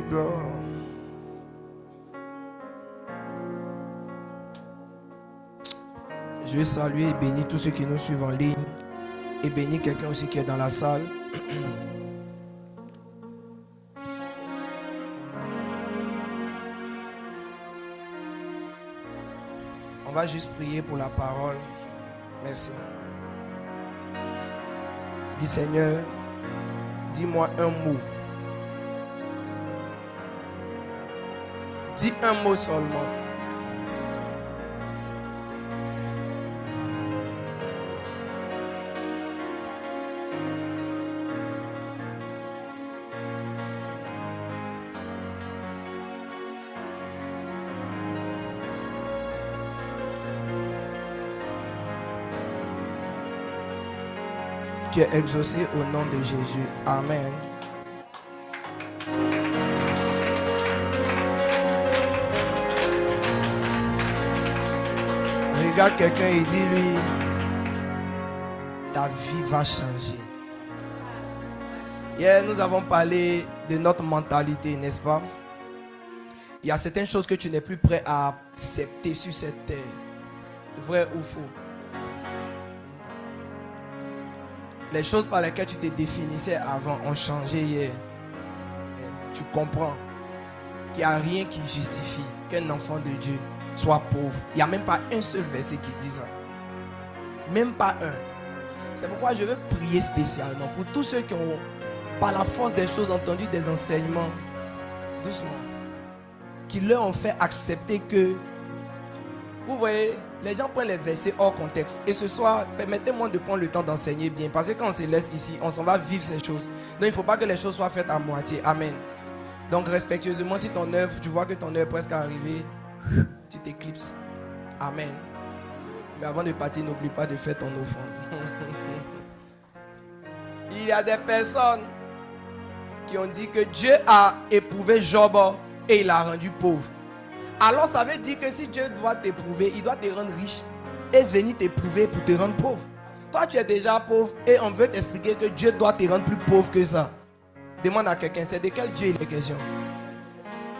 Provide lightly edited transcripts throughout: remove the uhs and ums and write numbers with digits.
libre. Je vais saluer et bénir tous ceux qui nous suivent en ligne. Et bénir quelqu'un aussi qui est dans la salle. On va juste prier pour la parole. Merci. Dis Seigneur, dis-moi un mot. Dis un mot seulement. Tu es exaucé au nom de Jésus. Amen. Regarde quelqu'un et dis-lui, ta vie va changer. Hier, nous avons parlé de notre mentalité, n'est-ce pas? Il y a certaines choses que tu n'es plus prêt à accepter sur cette terre. Vrai ou faux? Les choses par lesquelles tu te définissais avant ont changé hier. Tu comprends qu'il n'y a rien qui justifie qu'un enfant de Dieu soit pauvre. Il n'y a même pas un seul verset qui dit ça. Même pas un. C'est pourquoi je veux prier spécialement pour tous ceux qui ont, par la force des choses, entendu des enseignements, doucement, qui leur ont fait accepter que, vous voyez, les gens prennent les versets hors contexte. Et ce soir, permettez-moi de prendre le temps d'enseigner bien. Parce que quand on se laisse ici, on s'en va vivre ces choses. Donc il ne faut pas que les choses soient faites à moitié. Amen. Donc respectueusement, si ton œuvre, tu vois que ton œuvre est presque arrivée, tu t'éclipses. Amen. Mais avant de partir, n'oublie pas de faire ton offrande. Il y a des personnes qui ont dit que Dieu a éprouvé Job et il l'a rendu pauvre. Alors ça veut dire que si Dieu doit t'éprouver, il doit te rendre riche et venir t'éprouver pour te rendre pauvre. Toi tu es déjà pauvre et on veut t'expliquer que Dieu doit te rendre plus pauvre que ça. Demande à quelqu'un, c'est de quel Dieu il est question?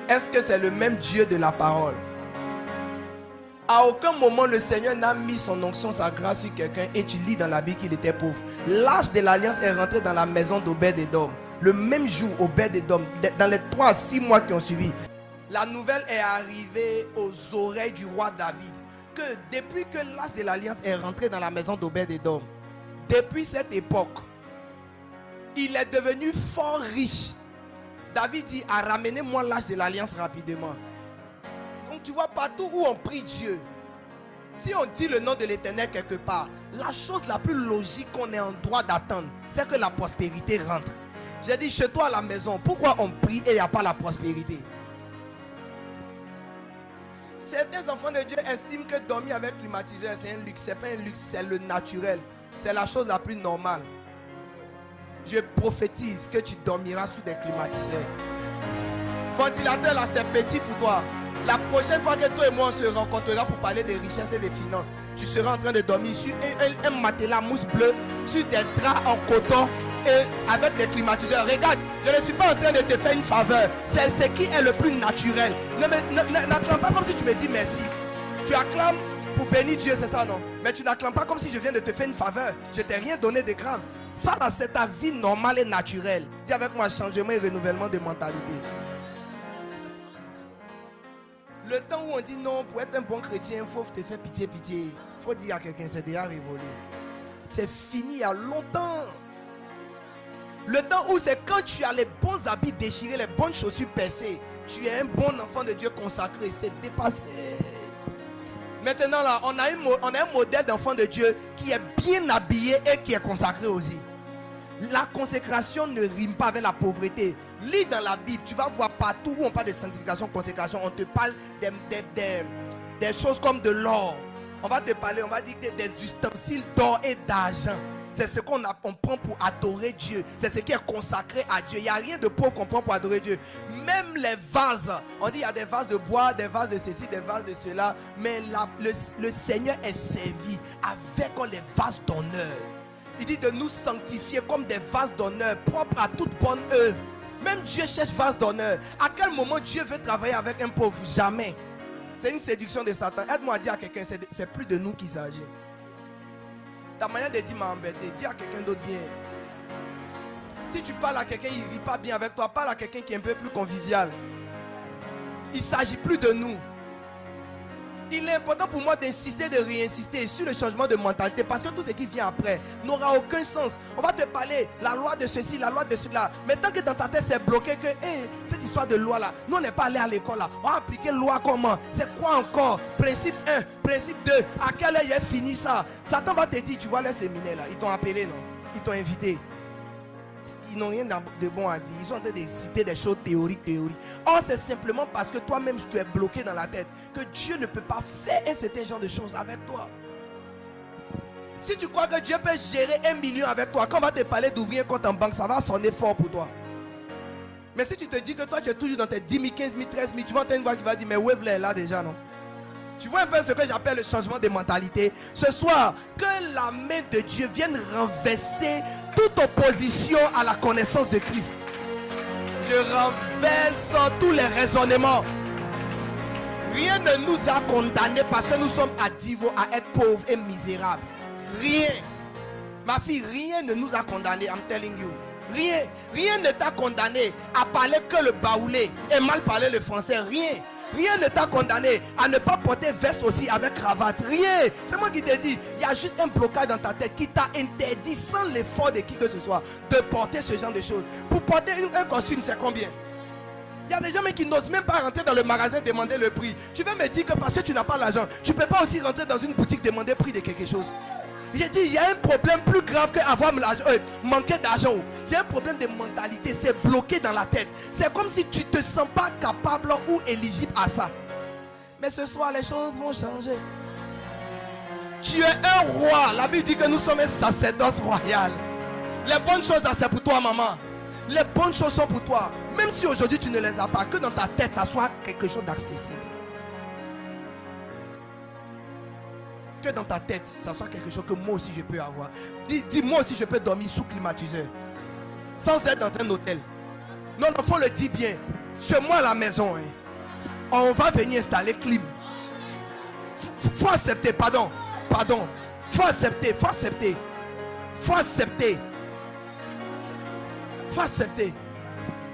Est-ce que c'est le même Dieu de la parole? À aucun moment le Seigneur n'a mis son onction, sa grâce sur quelqu'un et tu lis dans la Bible qu'il était pauvre. L'âge de l'alliance est rentré dans la maison d'Obed-Édom. Le même jour, Obed-Édom, dans les 3 à 6 mois qui ont suivi, la nouvelle est arrivée aux oreilles du roi David que depuis que l'âge de l'alliance est rentré dans la maison d'Obed-Édom, depuis cette époque, il est devenu fort riche. David dit, ramenez-moi l'âge de l'alliance rapidement. Donc tu vois, partout où on prie Dieu, si on dit le nom de l'Éternel quelque part, la chose la plus logique qu'on est en droit d'attendre, c'est que la prospérité rentre. J'ai dit, chez toi à la maison, pourquoi on prie et il n'y a pas la prospérité? Certains enfants de Dieu estiment que dormir avec climatiseur c'est un luxe. Ce n'est pas un luxe, c'est le naturel. C'est la chose la plus normale. Je prophétise que tu dormiras sous des climatiseurs. Ventilateur là c'est petit pour toi. La prochaine fois que toi et moi on se rencontrera pour parler de richesse et de finances, tu seras en train de dormir sur un matelas mousse bleue, sur des draps en coton et avec des climatiseurs. Regarde, je ne suis pas en train de te faire une faveur. C'est ce qui est le plus naturel. N'acclame pas comme si tu me dis merci. Tu acclames pour bénir Dieu, c'est ça non? Mais tu n'acclames pas comme si je viens de te faire une faveur. Je t'ai rien donné de grave. Ça là c'est ta vie normale et naturelle. Dis avec moi changement et renouvellement de mentalité. Le temps où on dit non, pour être un bon chrétien, il faut te faire pitié. Il faut dire à quelqu'un, c'est déjà révolu. C'est fini il y a longtemps. Le temps où c'est quand tu as les bons habits déchirés, les bonnes chaussures percées, tu es un bon enfant de Dieu consacré, c'est dépassé. Maintenant là, on a un modèle d'enfant de Dieu qui est bien habillé et qui est consacré aussi. La consécration ne rime pas avec la pauvreté. Lis dans la Bible, tu vas voir partout où on parle de sanctification, consécration, on te parle des choses comme de l'or. On va te parler, on va dire des ustensiles d'or et d'argent. C'est ce qu'on prend pour adorer Dieu. C'est ce qui est consacré à Dieu. Il n'y a rien de pauvre qu'on prend pour adorer Dieu. Même les vases. On dit il y a des vases de bois, des vases de ceci, des vases de cela. Mais le Seigneur est servi avec les vases d'honneur. Il dit de nous sanctifier comme des vases d'honneur propres à toute bonne œuvre. Même Dieu cherche vase d'honneur. À quel moment Dieu veut travailler avec un pauvre? Jamais. C'est une séduction de Satan. Aide-moi à dire à quelqu'un, c'est plus de nous qu'il s'agit. Ta manière de dire m'a embêté. Dis à quelqu'un d'autre bien. Si tu parles à quelqu'un, il ne rit pas bien avec toi. Parle à quelqu'un qui est un peu plus convivial. Il ne s'agit plus de nous. Il est important pour moi d'insister, de réinsister sur le changement de mentalité, parce que tout ce qui vient après n'aura aucun sens. On va te parler la loi de ceci, la loi de cela. Mais tant que dans ta tête c'est bloqué que cette histoire de loi là, nous on n'est pas allé à l'école là. On va appliquer loi comment? C'est quoi encore? Principe 1, principe 2. À quelle heure il est fini ça? Satan va te dire, tu vois le séminaire là, ils t'ont appelé non? Ils t'ont invité. Ils n'ont rien de bon à dire. Ils sont en train de citer des choses théoriques. Or, c'est simplement parce que toi-même, tu es bloqué dans la tête que Dieu ne peut pas faire un certain genre de choses avec toi. Si tu crois que Dieu peut gérer 1 million avec toi, quand on va te parler d'ouvrir un compte en banque, ça va sonner fort pour toi. Mais si tu te dis que toi, tu es toujours dans tes 10 000, 15 000, 13 000, tu vas entendre une voix qui va dire, mais Wave est là déjà, non? Tu vois un peu ce que j'appelle le changement de mentalité. Ce soir, que la main de Dieu vienne renverser toute opposition à la connaissance de Christ. Je renverse tous les raisonnements. Rien ne nous a condamnés parce que nous sommes à niveau à être pauvres et misérables. Rien. Ma fille, rien ne nous a condamnés, I'm telling you. Rien ne t'a condamné à parler que le baoulé et mal parler le français. Rien ne t'a condamné à ne pas porter veste aussi avec cravate. Rien. C'est moi qui te dis, il y a juste un blocage dans ta tête qui t'a interdit sans l'effort de qui que ce soit de porter ce genre de choses. Pour porter un costume, c'est combien? Il y a des gens qui n'osent même pas rentrer dans le magasin demander le prix. Tu vas me dire que parce que tu n'as pas l'argent, tu ne peux pas aussi rentrer dans une boutique demander le prix de quelque chose. J'ai dit, il y a un problème plus grave qu'avoir manquer d'argent. Il y a un problème de mentalité, c'est bloqué dans la tête. C'est comme si tu ne te sens pas capable ou éligible à ça. Mais ce soir, les choses vont changer. Tu es un roi. La Bible dit que nous sommes un sacerdoce royal. Les bonnes choses, c'est pour toi, maman. Les bonnes choses sont pour toi. Même si aujourd'hui tu ne les as pas, que dans ta tête, ça soit quelque chose d'accessible. Que dans ta tête, ça soit quelque chose que moi aussi je peux avoir. Dis moi aussi je peux dormir sous climatiseur. Sans être dans un hôtel. Non, il faut le dire bien. Chez moi à la maison, on va venir installer clim. Faut accepter, pardon. Faut accepter.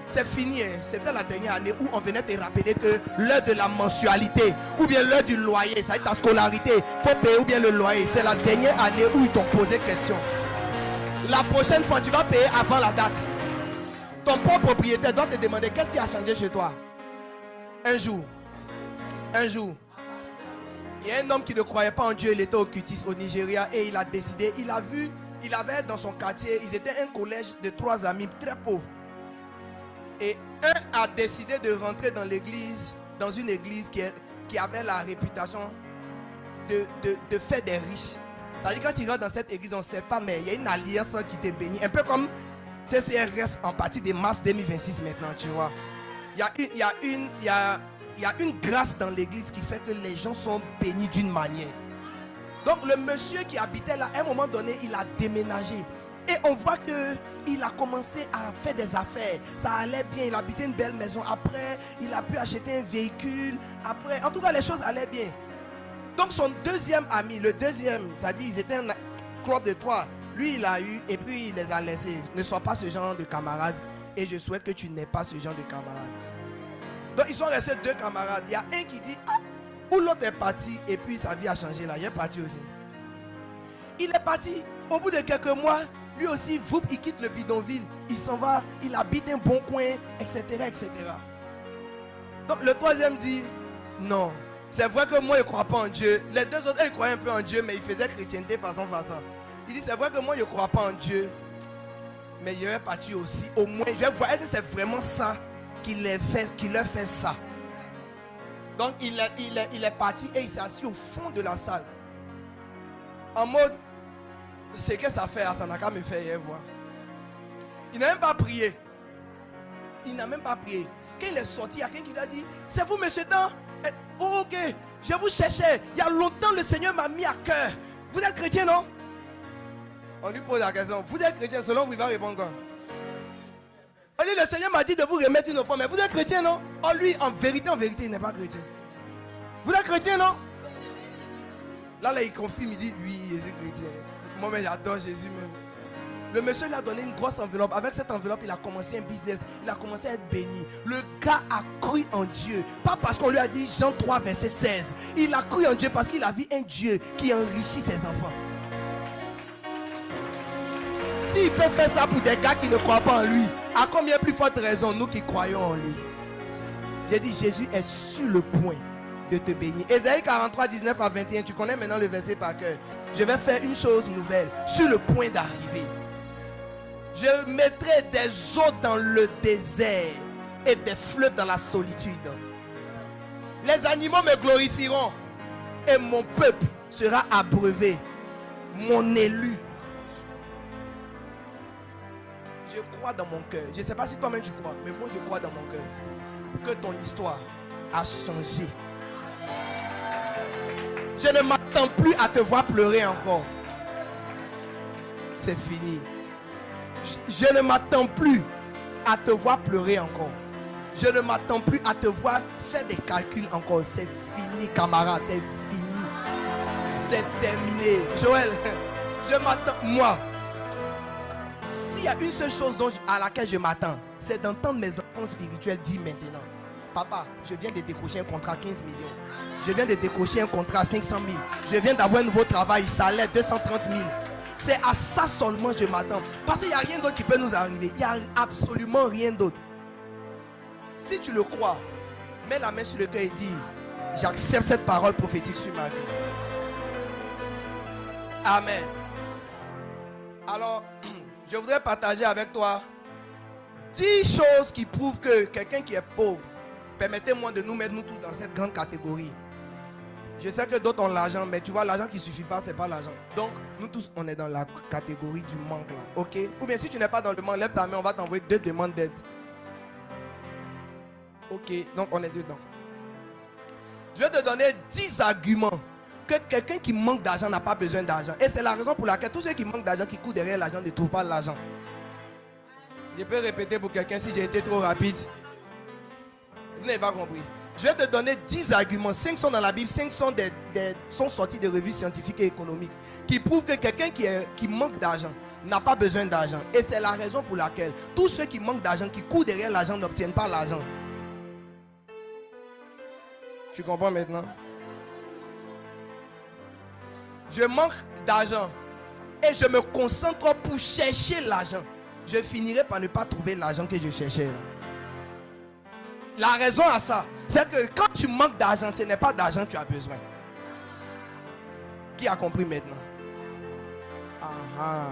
C'est fini, c'était la dernière année où on venait te rappeler que l'heure de la mensualité ou bien l'heure du loyer, ça va être ta scolarité, il faut payer ou bien le loyer. C'est la dernière année où ils t'ont posé question. La prochaine fois, tu vas payer avant la date. Ton propre propriétaire doit te demander qu'est-ce qui a changé chez toi. Un jour, il y a un homme qui ne croyait pas en Dieu, il était au Cutis au Nigeria et il a décidé, il avait dans son quartier, ils étaient un collège de 3 amis très pauvres. Et un a décidé de rentrer dans l'église, dans une église qui avait la réputation de faire des riches. C'est-à-dire quand tu rentres dans cette église, on ne sait pas, mais il y a une alliance qui te bénit. Un peu comme CCRF en partie de mars 2026 maintenant, tu vois. Il y a une grâce dans l'église qui fait que les gens sont bénis d'une manière. Donc le monsieur qui habitait là, à un moment donné, il a déménagé. Et on voit qu'il a commencé à faire des affaires. Ça allait bien, il habitait une belle maison. Après, il a pu acheter un véhicule. Après, en tout cas, les choses allaient bien. Donc son deuxième ami, le deuxième, c'est-à-dire ils étaient un club de 3. Lui, il a eu et puis il les a laissés. Ne sois pas ce genre de camarade. Et je souhaite que tu n'aies pas ce genre de camarade. Donc ils sont restés 2 camarades. Il y a un qui dit, où l'autre est parti et puis sa vie a changé là. Il est parti aussi. Il est parti. Au bout de quelques mois, lui aussi, il quitte le bidonville. Il s'en va, il habite un bon coin, etc., etc. Donc le troisième dit, non. C'est vrai que moi, je ne crois pas en Dieu. Les 2 autres, ils croyaient un peu en Dieu, mais ils faisaient chrétienté façon. Il dit, c'est vrai que moi, je ne crois pas en Dieu. Mais il est parti aussi. Au moins, je vais voir, est-ce que c'est vraiment ça qui leur fait ça? Donc, il est parti et il s'est assis au fond de la salle. En mode, c'est que ça fait, ça n'a qu'à me faire voir. Il n'a même pas prié. Quand il est sorti, il y a quelqu'un qui lui a dit, c'est vous, monsieur Dan? Oh, ok, je vous cherchais. Il y a longtemps, le Seigneur m'a mis à cœur. Vous êtes chrétien, non? On lui pose la question. Vous êtes chrétien, selon vous, il va répondre quoi? On dit, le Seigneur m'a dit de vous remettre une offrande. Mais vous êtes chrétien, non? Oh, lui, en vérité, il n'est pas chrétien. Vous êtes chrétien, non? Là, il confirme, il dit, oui, Jésus est chrétien. Moi, mais j'adore Jésus même. Le monsieur lui a donné une grosse enveloppe. Avec cette enveloppe, il a commencé un business. Il a commencé à être béni. Le gars a cru en Dieu. Pas parce qu'on lui a dit Jean 3, verset 16. Il a cru en Dieu parce qu'il a vu un Dieu qui enrichit ses enfants. S'il peut faire ça pour des gars qui ne croient pas en lui, à combien plus forte raison nous qui croyons en lui? J'ai dit, Jésus est sur le point de te bénir. Ésaïe 43, 19 à 21, tu connais maintenant le verset par cœur. Je vais faire une chose nouvelle, sur le point d'arriver. Je mettrai des eaux dans le désert et des fleuves dans la solitude. Les animaux me glorifieront et mon peuple sera abreuvé, mon élu. Je crois dans mon cœur. Je ne sais pas si toi-même tu crois, mais moi je crois dans mon cœur que ton histoire a changé. Je ne m'attends plus à te voir pleurer encore. C'est fini. Je ne m'attends plus à te voir pleurer encore. Je ne m'attends plus à te voir faire des calculs encore. C'est fini, camarade. C'est fini. C'est terminé. Joël, je m'attends. Moi, s'il y a une seule chose à laquelle je m'attends, c'est d'entendre mes enfants spirituels dire maintenant: papa, je viens de décrocher un contrat à 15 millions. Je viens de décrocher un contrat à 500 000. Je viens d'avoir un nouveau travail, salaire 230 000. C'est à ça seulement je m'attends. Parce qu'il n'y a rien d'autre qui peut nous arriver. Il n'y a absolument rien d'autre. Si tu le crois, mets la main sur le cœur et dis: j'accepte cette parole prophétique sur ma vie. Amen. Alors, je voudrais partager avec toi 10 choses qui prouvent que quelqu'un qui est pauvre, permettez-moi de nous mettre nous tous dans cette grande catégorie. Je sais que d'autres ont l'argent, mais tu vois, l'argent qui ne suffit pas, c'est pas l'argent. Donc, nous tous, on est dans la catégorie du manque là, ok? Ou bien si tu n'es pas dans le manque, lève ta main, on va t'envoyer 2 demandes d'aide. Ok, donc on est dedans. Je vais te donner 10 arguments que quelqu'un qui manque d'argent n'a pas besoin d'argent. Et c'est la raison pour laquelle tous ceux qui manquent d'argent, qui courent derrière l'argent, ne trouvent pas l'argent. Je peux répéter pour quelqu'un si j'ai été trop rapide. Vous n'avez pas compris. Je vais te donner 10 arguments. 5 sont dans la Bible, 5 sont sortis de revues scientifiques et économiques qui prouvent que quelqu'un qui manque d'argent n'a pas besoin d'argent. Et c'est la raison pour laquelle tous ceux qui manquent d'argent, qui courent derrière l'argent, n'obtiennent pas l'argent. Tu comprends maintenant? Je manque d'argent et je me concentre pour chercher l'argent. Je finirai par ne pas trouver l'argent que je cherchais. La raison à ça, c'est que quand tu manques d'argent, ce n'est pas d'argent que tu as besoin. Qui a compris maintenant? Aha.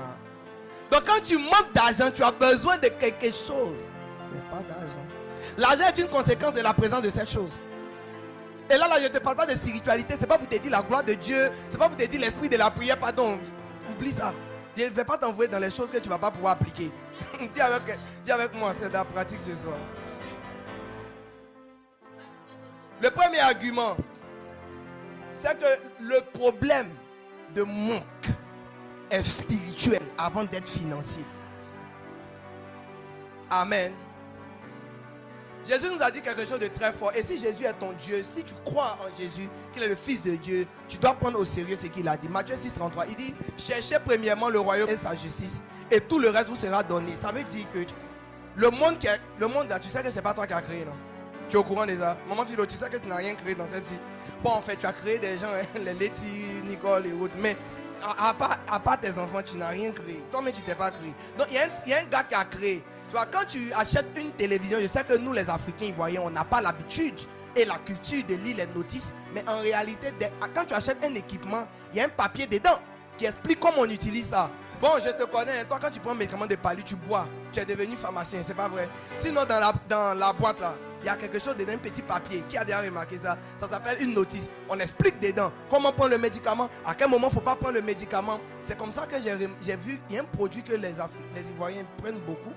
Donc quand tu manques d'argent, tu as besoin de quelque chose, mais pas d'argent. L'argent est une conséquence de la présence de cette chose. Et là, je ne te parle pas de spiritualité. Ce n'est pas pour te dire la gloire de Dieu. Ce n'est pas pour te dire l'esprit de la prière. Pardon, oublie ça. Je ne vais pas t'envoyer dans les choses que tu ne vas pas pouvoir appliquer. dis avec moi, c'est de la pratique ce soir. Le premier argument, c'est que le problème de manque est spirituel avant d'être financier. Amen. Jésus nous a dit quelque chose de très fort. Et si Jésus est ton Dieu, si tu crois en Jésus, qu'il est le Fils de Dieu, tu dois prendre au sérieux ce qu'il a dit. Matthieu 6, 33, il dit: cherchez premièrement le royaume et sa justice, et tout le reste vous sera donné. Ça veut dire que le monde là, tu sais que ce n'est pas toi qui as créé, non? Tu es au courant déjà? Maman Philo, tu sais que tu n'as rien créé dans celle-ci. Bon, en fait, tu as créé des gens, les Letty, Nicole et autres, mais à part tes enfants, tu n'as rien créé. Toi-même, tu ne t'es pas créé. Donc, il y a un gars qui a créé. Tu vois, quand tu achètes une télévision, je sais que nous, les Africains ivoiriens, on n'a pas l'habitude et la culture de lire les notices. Mais en réalité, quand tu achètes un équipement, il y a un papier dedans qui explique comment on utilise ça. Bon, je te connais. Toi, quand tu prends un médicament de palu, tu bois. Tu es devenu pharmacien, c'est pas vrai? Sinon, dans la boîte là, il y a quelque chose dedans, un petit papier. Qui a déjà remarqué ça? Ça s'appelle une notice. On explique dedans comment prendre le médicament, à quel moment il ne faut pas prendre le médicament. C'est comme ça que j'ai vu, il y a un produit que les Ivoiriens prennent beaucoup.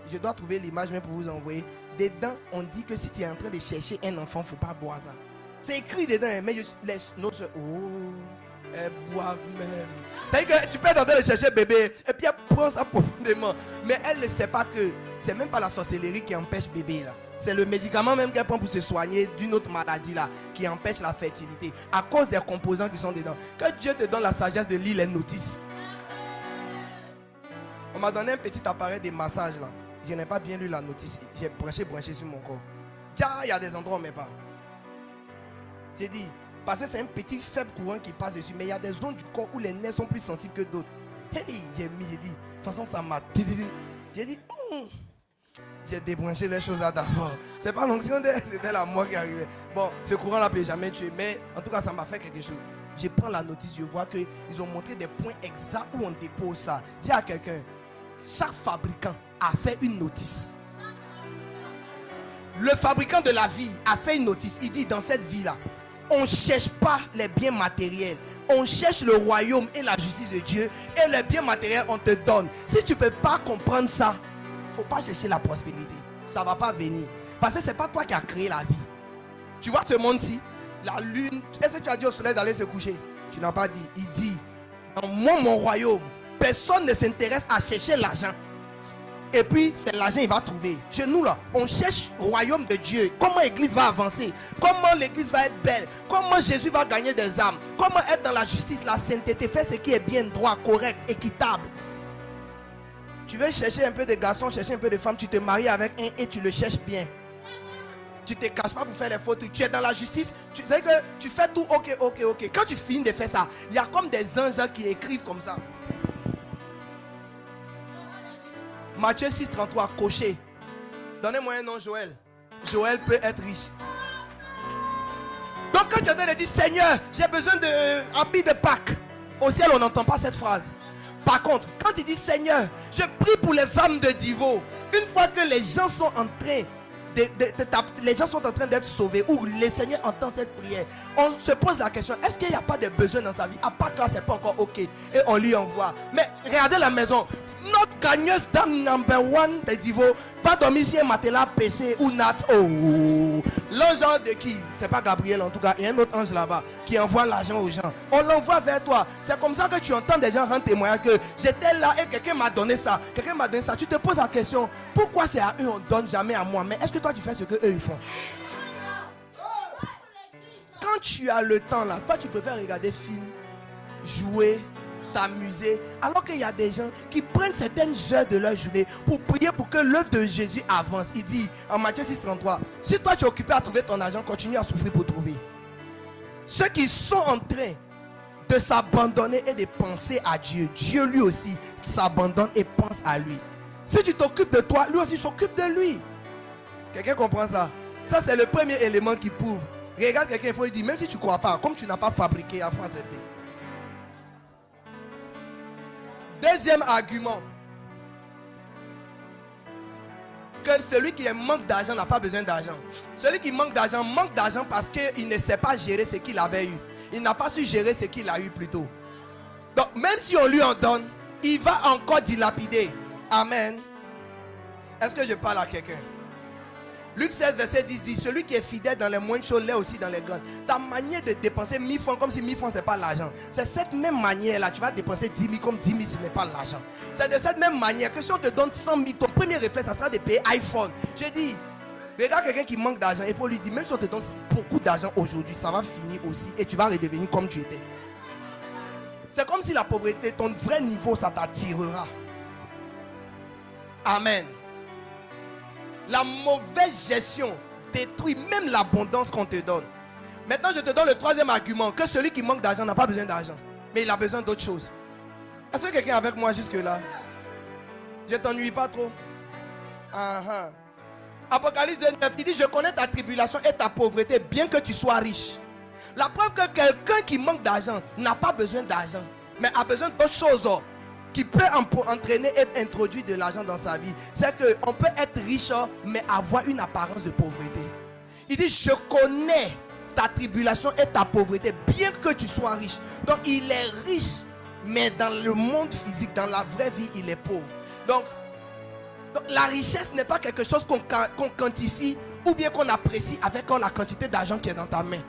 Je dois trouver l'image même pour vous envoyer. Dedans, on dit que si tu es en train de chercher un enfant, il ne faut pas boire ça. C'est écrit dedans, mais oh. Elles boivent même. C'est-à-dire que tu peux être en train de chercher bébé et puis elle prend ça profondément. Mais elle ne sait pas que c'est même pas la sorcellerie qui empêche bébé là. C'est le médicament même qu'elle prend pour se soigner d'une autre maladie là qui empêche la fertilité à cause des composants qui sont dedans. Que Dieu te donne la sagesse de lire les notices. On m'a donné un petit appareil de massage là. Je n'ai pas bien lu la notice. J'ai branché sur mon corps. Il y a des endroits où on ne met pas. J'ai dit, parce que c'est un petit faible courant qui passe dessus. Mais il y a des zones du corps où les nerfs sont plus sensibles que d'autres. Hey, j'ai dit, de toute façon ça m'a... J'ai dit, j'ai débranché les choses là d'abord. C'est pas l'onction, c'était la mort qui arrivait. Bon, ce courant là ne peut jamais tuer. Mais en tout cas, ça m'a fait quelque chose. Je prends la notice, je vois qu'ils ont montré des points exacts où on dépose ça. Dis à quelqu'un, chaque fabricant a fait une notice. Le fabricant de la vie a fait une notice. Il dit, dans cette vie-là, on ne cherche pas les biens matériels. On cherche le royaume et la justice de Dieu. Et les biens matériels, on te donne. Si tu ne peux pas comprendre ça, il ne faut pas chercher la prospérité. Ça ne va pas venir. Parce que ce n'est pas toi qui as créé la vie. Tu vois ce monde-ci, la lune. Est-ce que tu as dit au soleil d'aller se coucher? Tu n'as pas dit. Il dit, dans mon royaume, personne ne s'intéresse à chercher l'argent. Et puis, c'est l'argent il va trouver. Chez nous là, on cherche le royaume de Dieu. Comment l'église va avancer? Comment l'église va être belle? Comment Jésus va gagner des âmes? Comment être dans la justice, la sainteté? Faire ce qui est bien, droit, correct, équitable. Tu veux chercher un peu de garçons, chercher un peu de femmes, tu te maries avec un et tu le cherches bien. Tu ne te caches pas pour faire les fautes. Tu es dans la justice. Tu sais que tu fais tout ok. Quand tu finis de faire ça, il y a comme des anges qui écrivent comme ça. Matthieu 6,33, coché. Donnez-moi un nom, Joël. Joël peut être riche. Donc quand tu as dit, Seigneur, j'ai besoin de habits de Pâques. Au ciel, on n'entend pas cette phrase. Par contre, quand il dit, Seigneur, je prie pour les âmes de Divo. Une fois que les gens sont en train les gens sont en train d'être sauvés, ou le Seigneur entend cette prière, on se pose la question, est-ce qu'il n'y a pas de besoin dans sa vie? À part que là, c'est pas encore ok. Et on lui envoie. Mais regardez la maison. Notre gagneuse dame number one de Divo, pas dormir si un matelas PC ou Nat. Oh, l'ange de qui? C'est pas Gabriel en tout cas. Il y a un autre ange là-bas qui envoie l'argent aux gens. On l'envoie vers toi. C'est comme ça que tu entends des gens rendre témoignage que j'étais là et quelqu'un m'a donné ça. Quelqu'un m'a donné ça. Tu te poses la question, pourquoi c'est à eux, on donne jamais à moi? Mais est-ce que toi tu fais ce que eux ils font? Quand tu as le temps là, toi tu préfères regarder film, jouer, t'amuser, alors qu'il y a des gens qui prennent certaines heures de leur journée pour prier pour que l'œuvre de Jésus avance. Il dit en Matthieu 6,33, si toi tu es occupé à trouver ton argent, continue à souffrir pour trouver. Ceux qui sont en train de s'abandonner et de penser à Dieu, Dieu lui aussi s'abandonne et pense à lui. Si tu t'occupes de toi, lui aussi s'occupe de lui. Quelqu'un comprend ça? Ça c'est le premier élément qui prouve. Regarde quelqu'un, il faut lui dire, même si tu ne crois pas, comme tu n'as pas fabriqué, il faut accepter. Deuxième argument, que celui qui manque d'argent n'a pas besoin d'argent. Celui qui manque d'argent parce qu'il ne sait pas gérer ce qu'il avait eu. Il n'a pas su gérer ce qu'il a eu plus tôt. Donc même si on lui en donne, il va encore dilapider. Amen. Est-ce que je parle à quelqu'un? Luc 16 verset 10 dit, celui qui est fidèle dans les moindres choses l'est aussi dans les grandes. Ta manière de dépenser 1000 francs comme si 1000 francs c'est pas l'argent. C'est cette même manière là, tu vas dépenser 10 000 comme 10 000 ce n'est pas l'argent. C'est de cette même manière que si on te donne 100 000, ton premier réflexe ça sera de payer iPhone. J'ai dit, regarde quelqu'un qui manque d'argent, il faut lui dire, même si on te donne beaucoup d'argent aujourd'hui, ça va finir aussi et tu vas redevenir comme tu étais. C'est comme si la pauvreté, ton vrai niveau, ça t'attirera. Amen. La mauvaise gestion détruit même l'abondance qu'on te donne. Maintenant, je te donne le troisième argument, que celui qui manque d'argent n'a pas besoin d'argent, mais il a besoin d'autre chose. Est-ce que quelqu'un est avec moi jusque là? Je t'ennuie pas trop? Apocalypse 2:9, il dit, je connais ta tribulation et ta pauvreté, bien que tu sois riche. La preuve que quelqu'un qui manque d'argent n'a pas besoin d'argent, mais a besoin d'autre chose qui peut entraîner et introduire de l'argent dans sa vie. C'est qu'on peut être riche mais avoir une apparence de pauvreté. Il dit, je connais ta tribulation et ta pauvreté, bien que tu sois riche. Donc il est riche, mais dans le monde physique, dans la vraie vie, il est pauvre. Donc la richesse n'est pas quelque chose qu'on quantifie ou bien qu'on apprécie avec la quantité d'argent qui est dans ta main.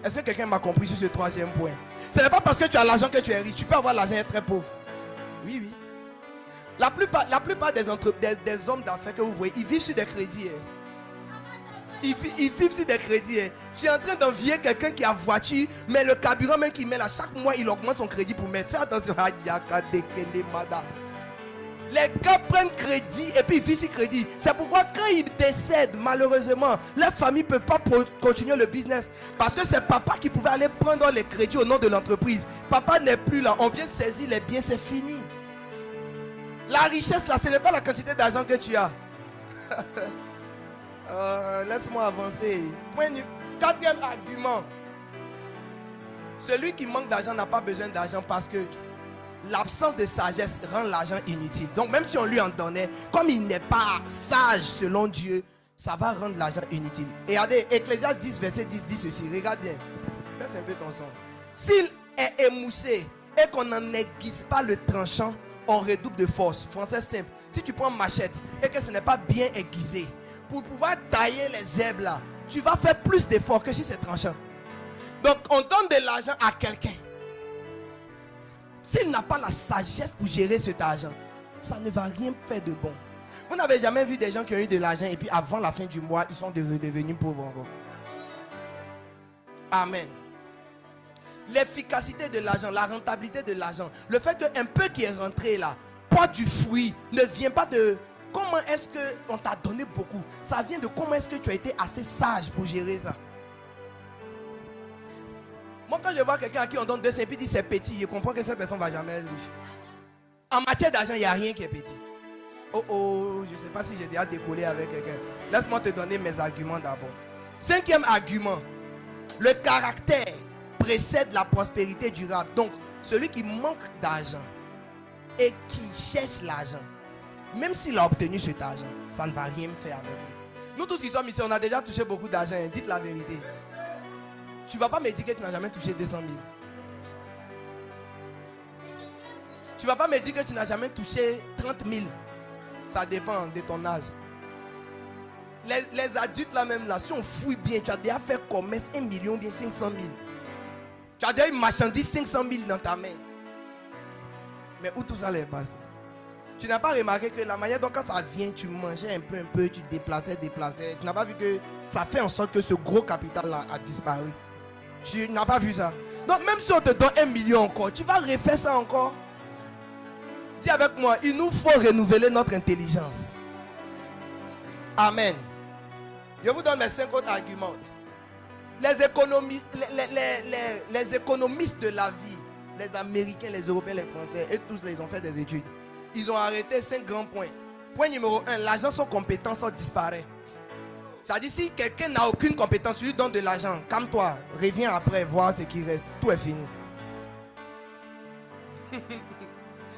Est-ce que quelqu'un m'a compris sur ce troisième point? Ce n'est pas parce que tu as l'argent que tu es riche. Tu peux avoir l'argent et être très pauvre. Oui, oui. La plupart des hommes d'affaires que vous voyez, ils vivent sur des crédits. Ils vivent sur des crédits. Tu es en train d'envier quelqu'un qui a voiture, mais le carburant même qu'il met là, chaque mois, il augmente son crédit pour mettre. Fais attention. Les gars prennent crédit et puis ils vivent sur crédit. C'est pourquoi quand ils décèdent, malheureusement, leurs familles ne peuvent pas continuer le business. Parce que c'est papa qui pouvait aller prendre les crédits au nom de l'entreprise. Papa n'est plus là. On vient saisir les biens, c'est fini. La richesse là, ce n'est pas la quantité d'argent que tu as. Laisse-moi avancer. Quatrième argument. Celui qui manque d'argent n'a pas besoin d'argent parce que l'absence de sagesse rend l'argent inutile. Donc même si on lui en donnait, comme il n'est pas sage selon Dieu, ça va rendre l'argent inutile. Et regardez, Ecclésiaste 10 verset 10 dit ceci. Regarde bien. Baisse un peu ton son. S'il est émoussé et qu'on n'en aiguise pas le tranchant, on redouble de force. Français simple. Si tu prends une machette et que ce n'est pas bien aiguisé, pour pouvoir tailler les herbes là, tu vas faire plus d'efforts que si c'est tranchant. Donc on donne de l'argent à quelqu'un. S'il n'a pas la sagesse pour gérer cet argent, ça ne va rien faire de bon. Vous n'avez jamais vu des gens qui ont eu de l'argent et puis avant la fin du mois, ils sont redevenus pauvres encore. Amen. L'efficacité de l'argent, la rentabilité de l'argent, le fait qu'un peu qui est rentré là, porte du fruit, ne vient pas de comment est-ce qu'on t'a donné beaucoup. Ça vient de comment est-ce que tu as été assez sage pour gérer ça. Moi, quand je vois quelqu'un à qui on donne 200 et puis dit c'est petit, je comprends que cette personne ne va jamais être riche. En matière d'argent, il n'y a rien qui est petit. Oh, je ne sais pas si j'ai déjà décollé avec quelqu'un. Laisse-moi te donner mes arguments d'abord. Cinquième argument. Le caractère précède la prospérité durable. Donc, celui qui manque d'argent et qui cherche l'argent, même s'il a obtenu cet argent, ça ne va rien faire avec lui. Nous tous qui sommes ici, on a déjà touché beaucoup d'argent. Dites la vérité. Tu ne vas pas me dire que tu n'as jamais touché 200 000. Tu ne vas pas me dire que tu n'as jamais touché 30 000. Ça dépend de ton âge. Les adultes là même là, si on fouille bien, tu as déjà fait commerce 1 million, bien 500 000. Tu as déjà eu marchandise 500 000 dans ta main. Mais où tout ça est passé? Tu n'as pas remarqué que la manière dont quand ça vient, tu mangeais un peu, tu déplaçais. Tu n'as pas vu que ça fait en sorte que ce gros capital là a disparu. Tu n'as pas vu ça. Donc même si on te donne 1 million encore, tu vas refaire ça encore. Dis avec moi, il nous faut renouveler notre intelligence. Amen. Je vous donne mes 5 autres arguments. Les économistes de la vie, les Américains, les Européens, les Français, et tous ils ont fait des études. Ils ont arrêté 5 grands points. Point numéro 1, l'argent sans compétence disparaît. Ça dit si quelqu'un n'a aucune compétence, tu lui donnes de l'argent, calme-toi, reviens après, voir ce qui reste. Tout est fini.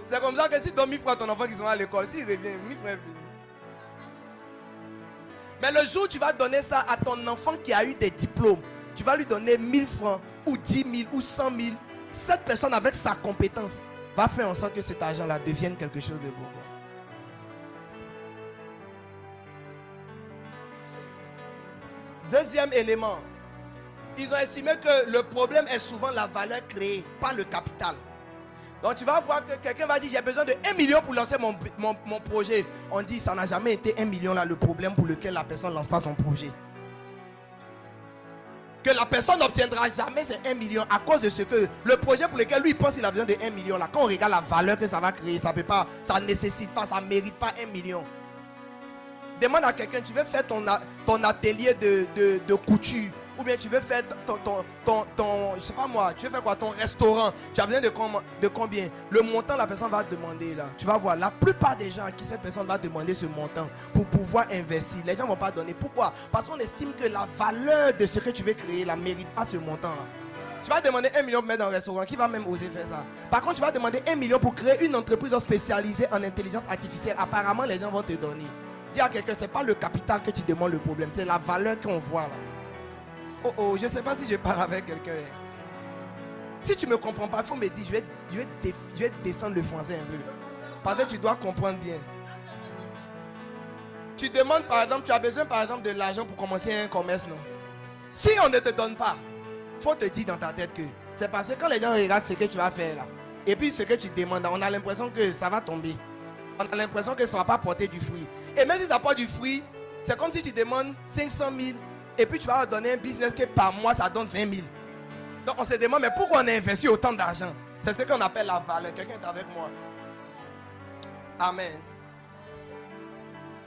C'est comme ça que si tu donnes 1000 francs à ton enfant qui sont à l'école, s'il revient, 1000 francs est fini. Mais le jour où tu vas donner ça à ton enfant qui a eu des diplômes, tu vas lui donner 1000 francs, ou 10 000, ou 100 000. Cette personne avec sa compétence va faire en sorte que cet argent-là devienne quelque chose de beau. Deuxième élément, ils ont estimé que le problème est souvent la valeur créée, pas le capital. Donc tu vas voir que quelqu'un va dire j'ai besoin de 1 million pour lancer mon projet. On dit ça n'a jamais été 1 million là le problème pour lequel la personne ne lance pas son projet. Que la personne n'obtiendra jamais ces 1 million à cause de ce que le projet pour lequel lui pense qu'il a besoin de 1 million là. Quand on regarde la valeur que ça va créer, ça peut pas, ça ne nécessite pas, ça ne mérite pas 1 million. Demande à quelqu'un, tu veux faire ton atelier de couture, ou bien tu veux faire je sais pas moi, tu veux faire quoi, ton restaurant, tu as besoin de combien? Le montant la personne va demander là, tu vas voir, la plupart des gens à qui cette personne va demander ce montant pour pouvoir investir, les gens ne vont pas donner. Pourquoi? Parce qu'on estime que la valeur de ce que tu veux créer ne mérite pas ce montant là. Tu vas demander 1 million pour mettre dans un restaurant, qui va même oser faire ça? Par contre, tu vas demander 1 million pour créer une entreprise spécialisée en intelligence artificielle. Apparemment, les gens vont te donner. Dis à quelqu'un, ce n'est pas le capital que tu demandes le problème, c'est la valeur qu'on voit là. Oh, je ne sais pas si je parle avec quelqu'un. Si tu ne me comprends pas, il faut me dire, je vais descendre le français un peu. Parce que tu dois comprendre bien. Tu demandes par exemple, tu as besoin par exemple de l'argent pour commencer un commerce, non? Si on ne te donne pas, faut te dire dans ta tête que c'est parce que quand les gens regardent ce que tu vas faire là, et puis ce que tu demandes, on a l'impression que ça va tomber. On a l'impression que ça ne va pas porter du fruit. Et même si ça porte du fruit, c'est comme si tu demandes 500 000 et puis tu vas leur donner un business que par mois ça donne 20 000. Donc on se demande, mais pourquoi on a investi autant d'argent? C'est ce qu'on appelle la valeur. Quelqu'un est avec moi? Amen.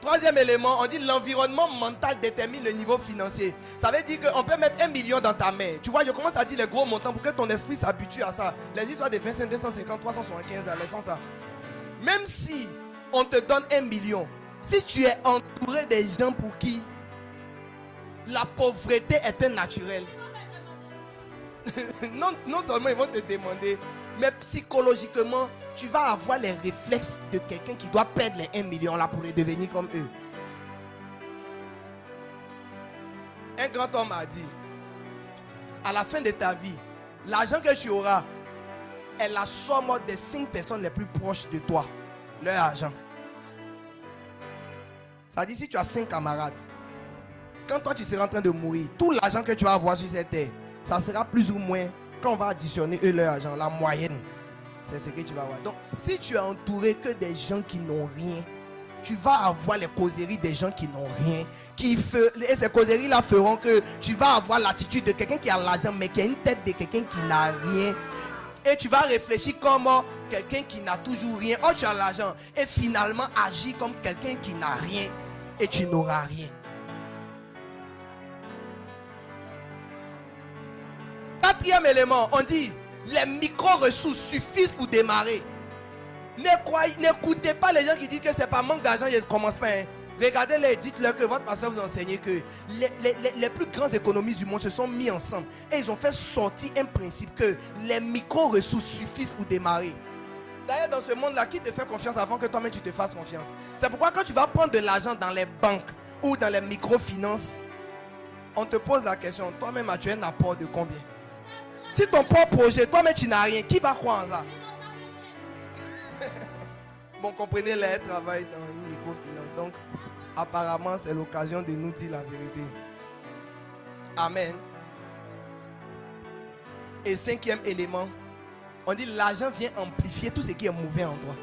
Troisième élément, on dit l'environnement mental détermine le niveau financier. Ça veut dire qu'on peut mettre 1 million dans ta main. Tu vois, je commence à dire les gros montants pour que ton esprit s'habitue à ça. Les histoires de 25, 250, 375, laissons ça. Même si on te donne 1 million, si tu es entouré des gens pour qui la pauvreté est un naturel, non seulement ils vont te demander, mais psychologiquement, tu vas avoir les réflexes de quelqu'un qui doit perdre les 1 million là pour devenir comme eux. Un grand homme a dit, à la fin de ta vie, l'argent que tu auras est la somme des 5 personnes les plus proches de toi. Leur argent. Ça dit, si tu as 5 camarades, quand toi tu seras en train de mourir, tout l'argent que tu vas avoir sur cette terre, ça sera plus ou moins, quand on va additionner eux leur argent, la moyenne. C'est ce que tu vas avoir. Donc, si tu es entouré que des gens qui n'ont rien, tu vas avoir les causeries des gens qui n'ont rien. Et ces causeries-là feront que tu vas avoir l'attitude de quelqu'un qui a l'argent, mais qui a une tête de quelqu'un qui n'a rien. Et tu vas réfléchir comme quelqu'un qui n'a toujours rien. Oh, tu as l'argent. Et finalement, agir comme quelqu'un qui n'a rien. Et tu n'auras rien. Quatrième élément, on dit les micro-ressources suffisent pour démarrer. N'écoutez pas les gens qui disent que c'est pas manque d'argent, ils ne commencent pas. Hein. Regardez-les et dites-leur que votre pasteur vous enseigne que les plus grands économistes du monde se sont mis ensemble et ils ont fait sortir un principe que les micro-ressources suffisent pour démarrer. D'ailleurs, dans ce monde-là, qui te fait confiance avant que toi-même tu te fasses confiance? C'est pourquoi quand tu vas prendre de l'argent dans les banques ou dans les microfinances, on te pose la question, toi-même tu as un apport de combien? Si ton propre projet, toi-même tu n'as rien, qui va croire en ça? Bon, comprenez, les travaillent dans une microfinance. Donc, apparemment, c'est l'occasion de nous dire la vérité. Amen. Et cinquième élément, on dit l'argent vient amplifier tout ce qui est mauvais en toi.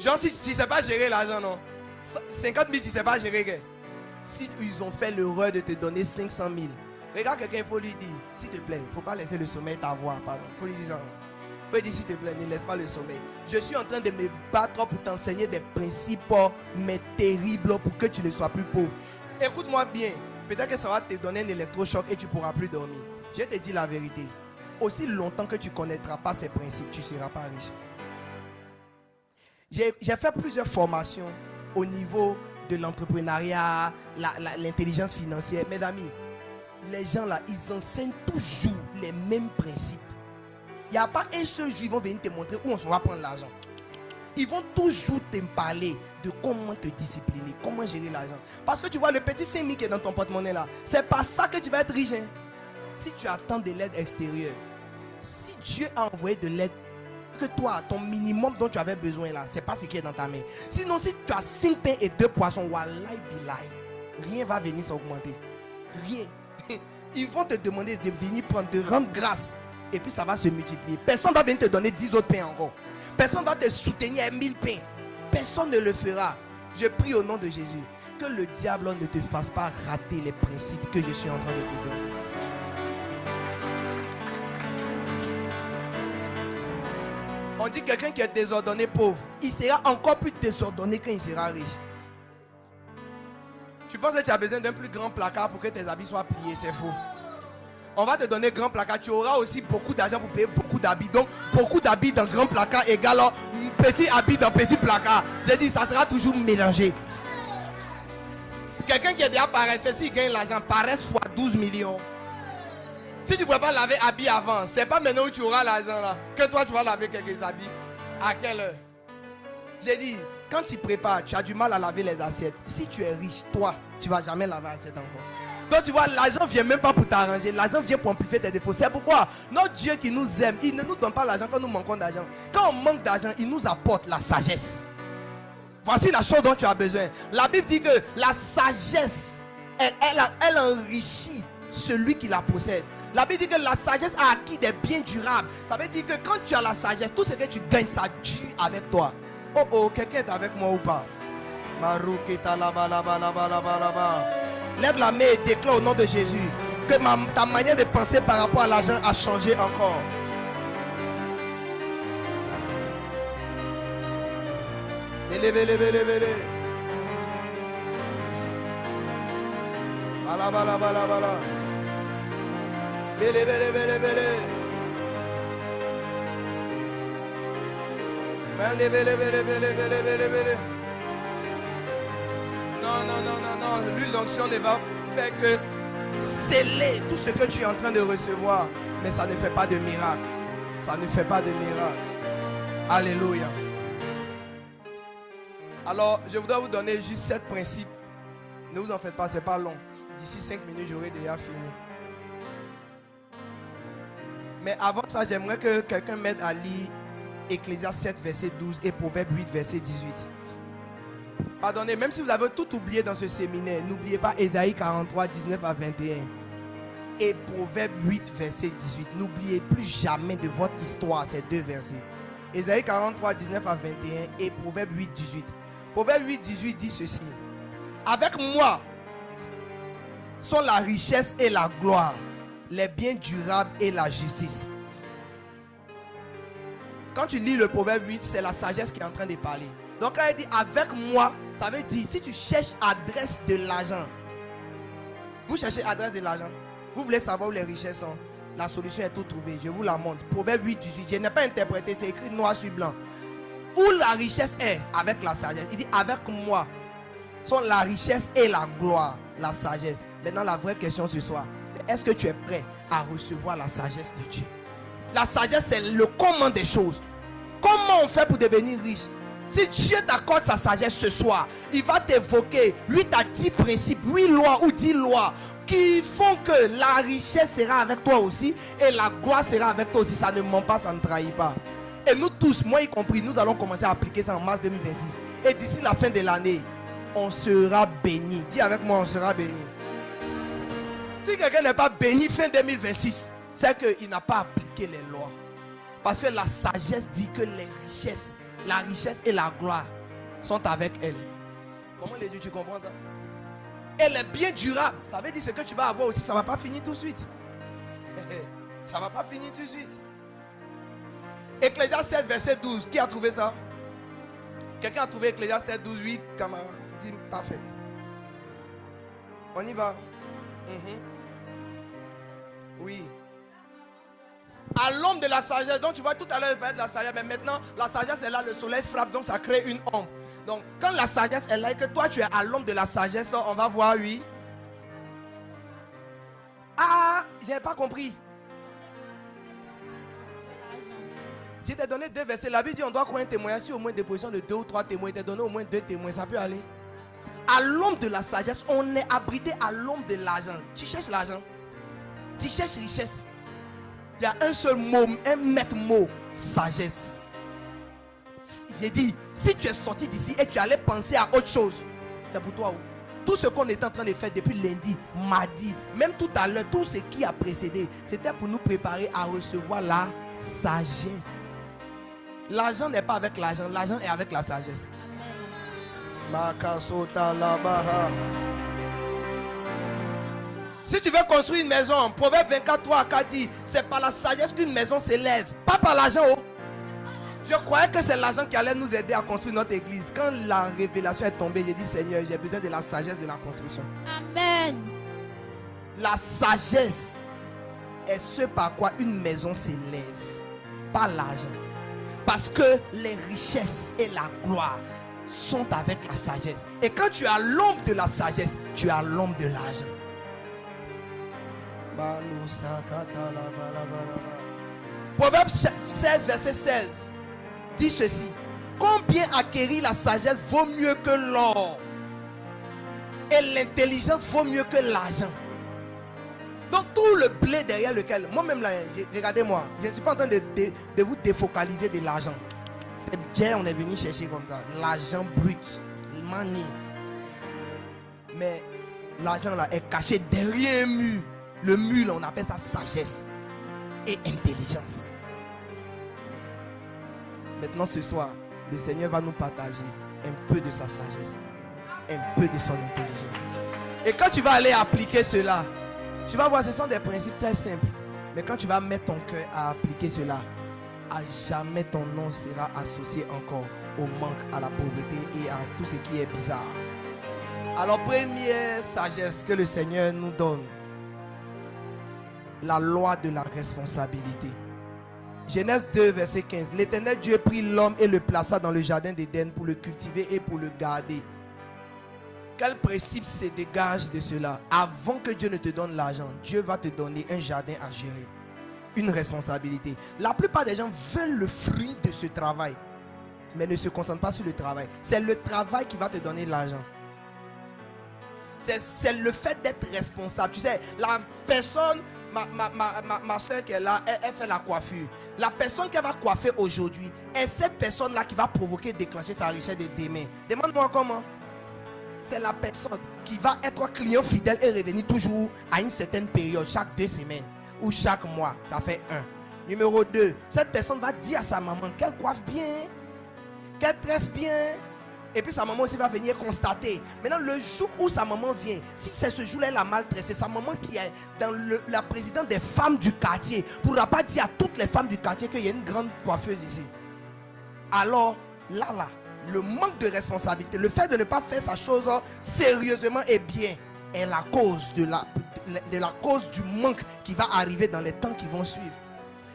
Genre, si tu ne sais pas gérer l'argent, non. 50 000, tu ne sais pas gérer. Si ils ont fait l'erreur de te donner 500 000, regarde quelqu'un, il faut lui dire, s'il te plaît, il ne faut pas laisser le sommeil t'avoir, pardon. Il faut lui dire ça. Il faut lui dire, s'il te plaît, ne laisse pas le sommeil. Je suis en train de me battre pour t'enseigner des principes, mais terribles, pour que tu ne sois plus pauvre. Écoute-moi bien, peut-être que ça va te donner un électrochoc et tu ne pourras plus dormir. Je te dis la vérité. Aussi longtemps que tu ne connaîtras pas ces principes, tu ne seras pas riche. J'ai fait plusieurs formations au niveau de l'entrepreneuriat, l'intelligence financière. Mes amis, les gens là, ils enseignent toujours les mêmes principes. Il n'y a pas un seul jour ils vont venir te montrer où on va prendre l'argent. Ils vont toujours te parler de comment te discipliner, comment gérer l'argent. Parce que tu vois, le petit 5 000 qui est dans ton porte-monnaie là, c'est pas ça que tu vas être riche. Hein. Si tu attends de l'aide extérieure, si Dieu a envoyé de l'aide, que toi, ton minimum dont tu avais besoin là, c'est pas ce qui est dans ta main. Sinon, si tu as 5 pains et 2 poissons, wallahi billahi, rien va venir s'augmenter. Rien. Ils vont te demander de venir prendre, de rendre grâce. Et puis ça va se multiplier. Personne ne va venir te donner 10 autres pains encore. Personne ne va te soutenir à 1000 pains. Personne ne le fera. Je prie au nom de Jésus que le diable ne te fasse pas rater les principes que je suis en train de te donner. On dit quelqu'un qui est désordonné pauvre, il sera encore plus désordonné quand il sera riche. Tu penses que tu as besoin d'un plus grand placard pour que tes habits soient pliés? C'est faux. On va te donner grand placard. Tu auras aussi beaucoup d'argent pour payer beaucoup d'habits. Donc, beaucoup d'habits dans grand placard égale petit habit dans petit placard. J'ai dit, ça sera toujours mélangé. Quelqu'un qui est déjà paresseux, s'il gagne l'argent, paresse fois 12 millions. Si tu ne pouvais pas laver habits avant, c'est pas maintenant où tu auras l'argent là que toi tu vas laver quelques habits. À quelle heure? J'ai dit, quand tu prépares, tu as du mal à laver les assiettes. Si tu es riche, toi, tu ne vas jamais laver l'assiette encore. Donc tu vois, l'argent ne vient même pas pour t'arranger. L'argent vient pour amplifier tes défauts. C'est pourquoi notre Dieu qui nous aime, il ne nous donne pas l'argent quand nous manquons d'argent. Quand on manque d'argent, il nous apporte la sagesse. Voici la chose dont tu as besoin. La Bible dit que la sagesse, elle enrichit celui qui la possède. La Bible dit que la sagesse a acquis des biens durables. Ça veut dire que quand tu as la sagesse, tout ce que tu gagnes, ça dure avec toi. Oh oh, quelqu'un est avec moi ou pas? Lève la main et déclare au nom de Jésus que ta manière de penser par rapport à l'argent a changé encore. Bala bala bala bala. Bele bele bele bele. Bele bele bele bele bele bele bele. Non non non non non, l'huile d'onction ne va faire que sceller tout ce que tu es en train de recevoir, mais ça ne fait pas de miracle. Ça ne fait pas de miracle. Alléluia. Alors, je voudrais vous donner juste 7 principes. Ne vous en faites pas, c'est pas long. D'ici 5 minutes, j'aurai déjà fini. Mais avant ça, j'aimerais que quelqu'un m'aide à lire Ecclésiaste 7, verset 12 et Proverbe 8, verset 18. Pardonnez, même si vous avez tout oublié dans ce séminaire, n'oubliez pas Ésaïe 43, 19 à 21 et Proverbe 8, verset 18. N'oubliez plus jamais de votre histoire ces deux versets. Ésaïe 43, 19 à 21 et Proverbe 8, 18. Proverbe 8, 18 dit ceci. Avec moi sont la richesse et la gloire, les biens durables et la justice. Quand tu lis le Proverbe 8, c'est la sagesse qui est en train de parler. Donc quand elle dit avec moi, ça veut dire si tu cherches adresse de l'argent. Vous cherchez adresse de l'argent. Vous voulez savoir où les richesses sont. La solution est tout trouvée. Je vous la montre. Proverbe 8, 18. Je n'ai pas interprété, c'est écrit noir sur blanc. Où la richesse est avec la sagesse. Il dit avec moi sont la richesse et la gloire, la sagesse. Maintenant la vraie question ce soir, c'est est-ce que tu es prêt à recevoir la sagesse de Dieu? La sagesse c'est le comment des choses. Comment on fait pour devenir riche? Si Dieu t'accorde sa sagesse ce soir, il va t'évoquer 8 à 10 principes, 8 lois ou 10 lois qui font que la richesse sera avec toi aussi et la gloire sera avec toi aussi. Ça ne ment pas, ça ne trahit pas. Et nous tous, moi y compris, nous allons commencer à appliquer ça en mars 2026. Et d'ici la fin de l'année, on sera béni. Dis avec moi, on sera béni. Si quelqu'un n'est pas béni fin 2026, c'est qu'il n'a pas appliqué les lois. Parce que la sagesse dit que les richesses, la richesse et la gloire sont avec elle. Comment les dieux, tu comprends ça? Elle est bien durable. Ça veut dire ce que tu vas avoir aussi, ça ne va pas finir tout de suite. Ça ne va pas finir tout de suite. Ecclésiaste 7, verset 12. Qui a trouvé ça? Quelqu'un a trouvé Ecclésiaste 7, 12, 8, camarade. Dis parfait. On y va. Oui. À l'ombre de la sagesse. Donc tu vois tout à l'heure il parlait de la sagesse. Mais maintenant la sagesse est là, le soleil frappe. Donc ça crée une ombre. Donc quand la sagesse est là et que toi tu es à l'ombre de la sagesse, on va voir, oui. Ah, j'ai pas compris. Je t'ai donné 2 versets. La Bible dit on doit croire un témoignage sur au moins des positions de 2 ou 3 témoins. Je t'ai donné au moins 2 témoins. Ça peut aller. À l'ombre de la sagesse, on est abrité à l'ombre de l'argent. Tu cherches l'argent. Tu cherches richesse. Il y a un seul mot, un maître mot, sagesse. J'ai dit, si tu es sorti d'ici et tu allais penser à autre chose, c'est pour toi. Tout ce qu'on est en train de faire depuis lundi, mardi, même tout à l'heure, tout ce qui a précédé, c'était pour nous préparer à recevoir la sagesse. L'argent n'est pas avec l'argent, l'argent est avec la sagesse. Amen. Si tu veux construire une maison, Proverbe 24, 3 à 4 dit, c'est par la sagesse qu'une maison s'élève, pas par l'argent. Oh. Je croyais que c'est l'argent qui allait nous aider à construire notre église. Quand la révélation est tombée, j'ai dit, Seigneur, j'ai besoin de la sagesse de la construction. Amen. La sagesse est ce par quoi une maison s'élève, pas l'argent. Parce que les richesses et la gloire sont avec la sagesse. Et quand tu as l'ombre de la sagesse, tu as l'ombre de l'argent. Proverbe 16, verset 16 dit ceci. Combien acquérir la sagesse vaut mieux que l'or, et l'intelligence vaut mieux que l'argent. Donc tout le blé derrière lequel, moi-même là, regardez-moi, je ne suis pas en train de vous défocaliser de l'argent. C'est bien, on est venu chercher comme ça, l'argent brut, le money. Mais l'argent là est caché derrière un mur. Le mur, on appelle ça sagesse et intelligence. Maintenant ce soir, le Seigneur va nous partager un peu de sa sagesse, un peu de son intelligence. Et quand tu vas aller appliquer cela, tu vas voir, ce sont des principes très simples. Mais quand tu vas mettre ton cœur à appliquer cela, à jamais ton nom sera associé encore au manque, à la pauvreté et à tout ce qui est bizarre. Alors, première sagesse que le Seigneur nous donne, la loi de la responsabilité. Genèse 2, verset 15. L'Éternel Dieu prit l'homme et le plaça dans le jardin d'Éden pour le cultiver et pour le garder. Quel principe se dégage de cela? Avant que Dieu ne te donne l'argent, Dieu va te donner un jardin à gérer, une responsabilité. La plupart des gens veulent le fruit de ce travail, mais ne se concentrent pas sur le travail. C'est le travail qui va te donner l'argent. C'est le fait d'être responsable. Tu sais, la personne, ma soeur qui est là, elle fait la coiffure. La personne qui va coiffer aujourd'hui est cette personne-là qui va provoquer, déclencher sa richesse de demain. Demande-moi comment. C'est la personne qui va être client fidèle et revenir toujours à une certaine période, chaque 2 semaines ou chaque mois. Ça fait 1. Numéro 2, cette personne va dire à sa maman qu'elle coiffe bien, qu'elle tresse bien. Et puis sa maman aussi va venir constater. Maintenant, le jour où sa maman vient, si c'est ce jour-là, elle a mal tressé, sa maman qui est dans la présidente des femmes du quartier ne pourra pas dire à toutes les femmes du quartier qu'il y a une grande coiffeuse ici. Alors, là, le manque de responsabilité, le fait de ne pas faire sa chose sérieusement et bien est la cause de la cause du manque qui va arriver dans les temps qui vont suivre.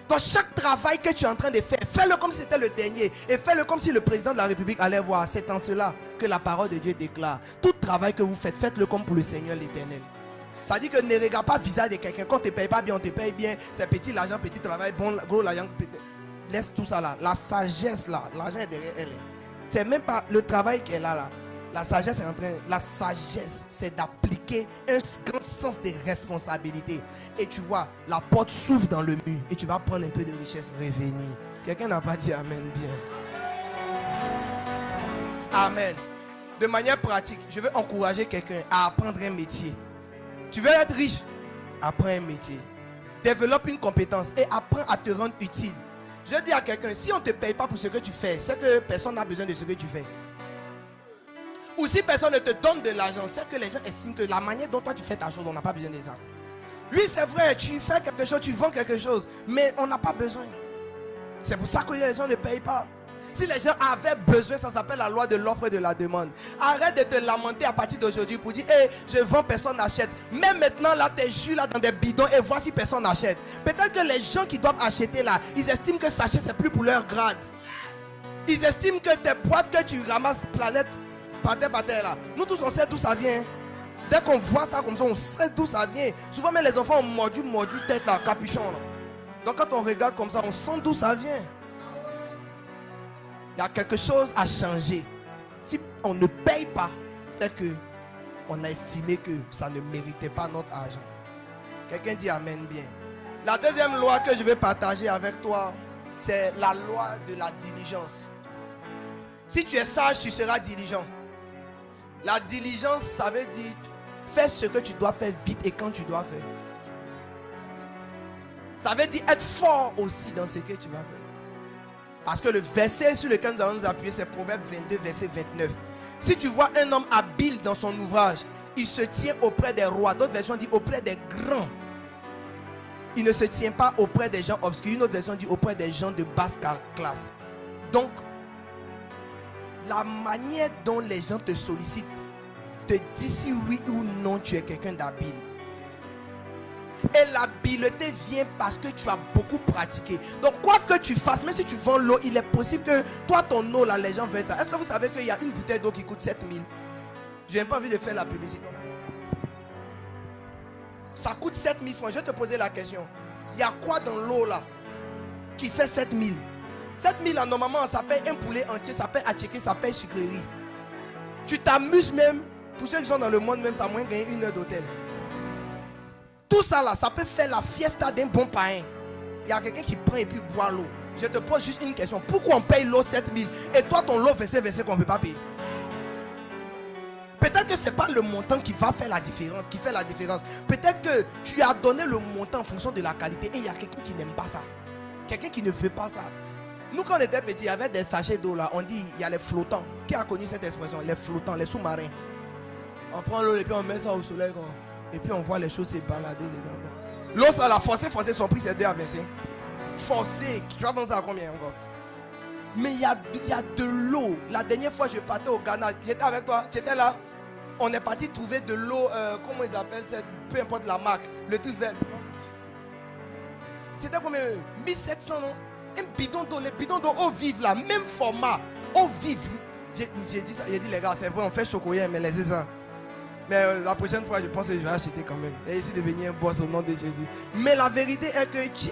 Donc chaque travail que tu es en train de faire, fais-le comme si c'était le dernier. Et fais-le comme si le président de la République allait voir. C'est en cela que la parole de Dieu déclare. Tout travail que vous faites, faites-le comme pour le Seigneur l'Éternel. Ça dit que ne regarde pas le visage de quelqu'un. Quand on ne te paye pas bien, on te paye bien. C'est petit l'argent, petit travail, bon, gros l'argent. Laisse tout ça là. La sagesse là, l'argent est derrière elle. C'est même pas le travail qu'elle a là. La sagesse est en train. La sagesse, c'est d'appliquer un grand sens de responsabilité. Et tu vois, la porte s'ouvre dans le mur. Et tu vas prendre un peu de richesse, revenir. Quelqu'un n'a pas dit amen bien. Amen. De manière pratique, je veux encourager quelqu'un à apprendre un métier. Tu veux être riche? Apprends un métier. Développe une compétence et apprends à te rendre utile. Je dis à quelqu'un, si on ne te paye pas pour ce que tu fais, c'est que personne n'a besoin de ce que tu fais. Ou si personne ne te donne de l'argent, c'est que les gens estiment que la manière dont toi tu fais ta chose, on n'a pas besoin de ça. Oui, c'est vrai, tu fais quelque chose, tu vends quelque chose, mais on n'a pas besoin. C'est pour ça que les gens ne payent pas. Si les gens avaient besoin, ça s'appelle la loi de l'offre et de la demande. Arrête de te lamenter à partir d'aujourd'hui pour dire, hey, je vends, personne n'achète. Même maintenant, là, tes jus là dans des bidons et voici personne n'achète. Peut-être que les gens qui doivent acheter là, ils estiment que sachet, c'est plus pour leur grade. Ils estiment que tes boîtes que tu ramasses planète par terre là, nous tous on sait d'où ça vient. Dès qu'on voit ça comme ça, on sait d'où ça vient. Souvent même les enfants ont mordu tête là, capuchon là. Donc quand on regarde comme ça, on sent d'où ça vient. Il y a quelque chose à changer. Si on ne paye pas, c'est que on a estimé que ça ne méritait pas notre argent. Quelqu'un dit amen bien. La deuxième loi que je vais partager avec toi, c'est la loi de la diligence. Si tu es sage, tu seras diligent. La diligence, ça veut dire fais ce que tu dois faire vite et quand tu dois faire. Ça veut dire être fort aussi dans ce que tu vas faire. Parce que le verset sur lequel nous allons nous appuyer, c'est Proverbe 22, verset 29. Si tu vois un homme habile dans son ouvrage, il se tient auprès des rois. D'autres versions disent auprès des grands. Il ne se tient pas auprès des gens obscurs. Une autre version dit auprès des gens de basse classe. Donc, la manière dont les gens te sollicitent te dit si oui ou non tu es quelqu'un d'habile. Et l'habileté vient parce que tu as beaucoup pratiqué. Donc quoi que tu fasses, même si tu vends l'eau, il est possible que toi ton eau là, les gens veulent ça. Est-ce que vous savez qu'il y a une bouteille d'eau qui coûte 7000? J'ai pas envie de faire la publicité. Ça coûte 7000 francs. Je vais te poser la question. Il y a quoi dans l'eau là qui fait 7000? 7000 là, normalement ça paye un poulet entier, ça paye à checker, ça paye sucrerie. Tu t'amuses même. Pour ceux qui sont dans le monde même, ça a moins gagné 1 heure d'hôtel. Tout ça là, ça peut faire la fiesta d'un bon païen. Il y a quelqu'un qui prend et puis boit l'eau. Je te pose juste une question. Pourquoi on paye l'eau 7000 et toi ton l'eau versé qu'on ne veut pas payer? Peut-être que ce n'est pas le montant qui va faire la différence, qui fait la différence. Peut-être que tu as donné le montant en fonction de la qualité et il y a quelqu'un qui n'aime pas ça. Quelqu'un qui ne veut pas ça. Nous, quand on était petits, il y avait des sachets d'eau là. On dit, il y a les flottants. Qui a connu cette expression? Les flottants, les sous-marins. On prend l'eau et puis on met ça au soleil. Et puis on voit les choses se balader dedans. L'eau, ça l'a forcé, son prix c'est 2 à 25. Forcé. Tu vas vendre ça à combien encore? Mais il y a de l'eau. La dernière fois, je partais au Ghana. J'étais avec toi. Tu étais là. On est parti trouver de l'eau. Comment ils appellent ça? Peu importe la marque. Le truc vert. C'était combien? 1700, non? Un bidon d'eau. Les bidons d'eau eau vive là. Même format. Eau vive. J'ai dit ça. J'ai dit, les gars, c'est vrai, on fait chocoyer, mais les ça. Mais la prochaine fois, je pense que je vais acheter quand même. Et essayer de devenir un boss au nom de Jésus. Mais la vérité est que Dieu,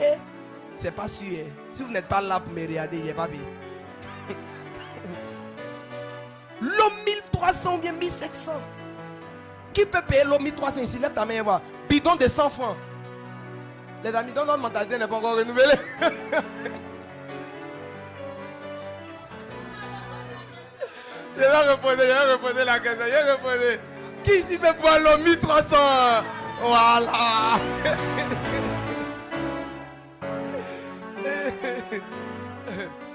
c'est pas sûr. Si vous n'êtes pas là pour me regarder, il n'est pas bien. L'eau 1300 ou bien 1700. Qui peut payer l'eau 1300 ici? Lève ta main et voir. Bidon de 100 francs. Les amis, dans notre mentalité n'est pas encore renouvelée. Je vais reposer la question. Je vais reposer. Qui ici peut boire l'eau 1300? Voilà.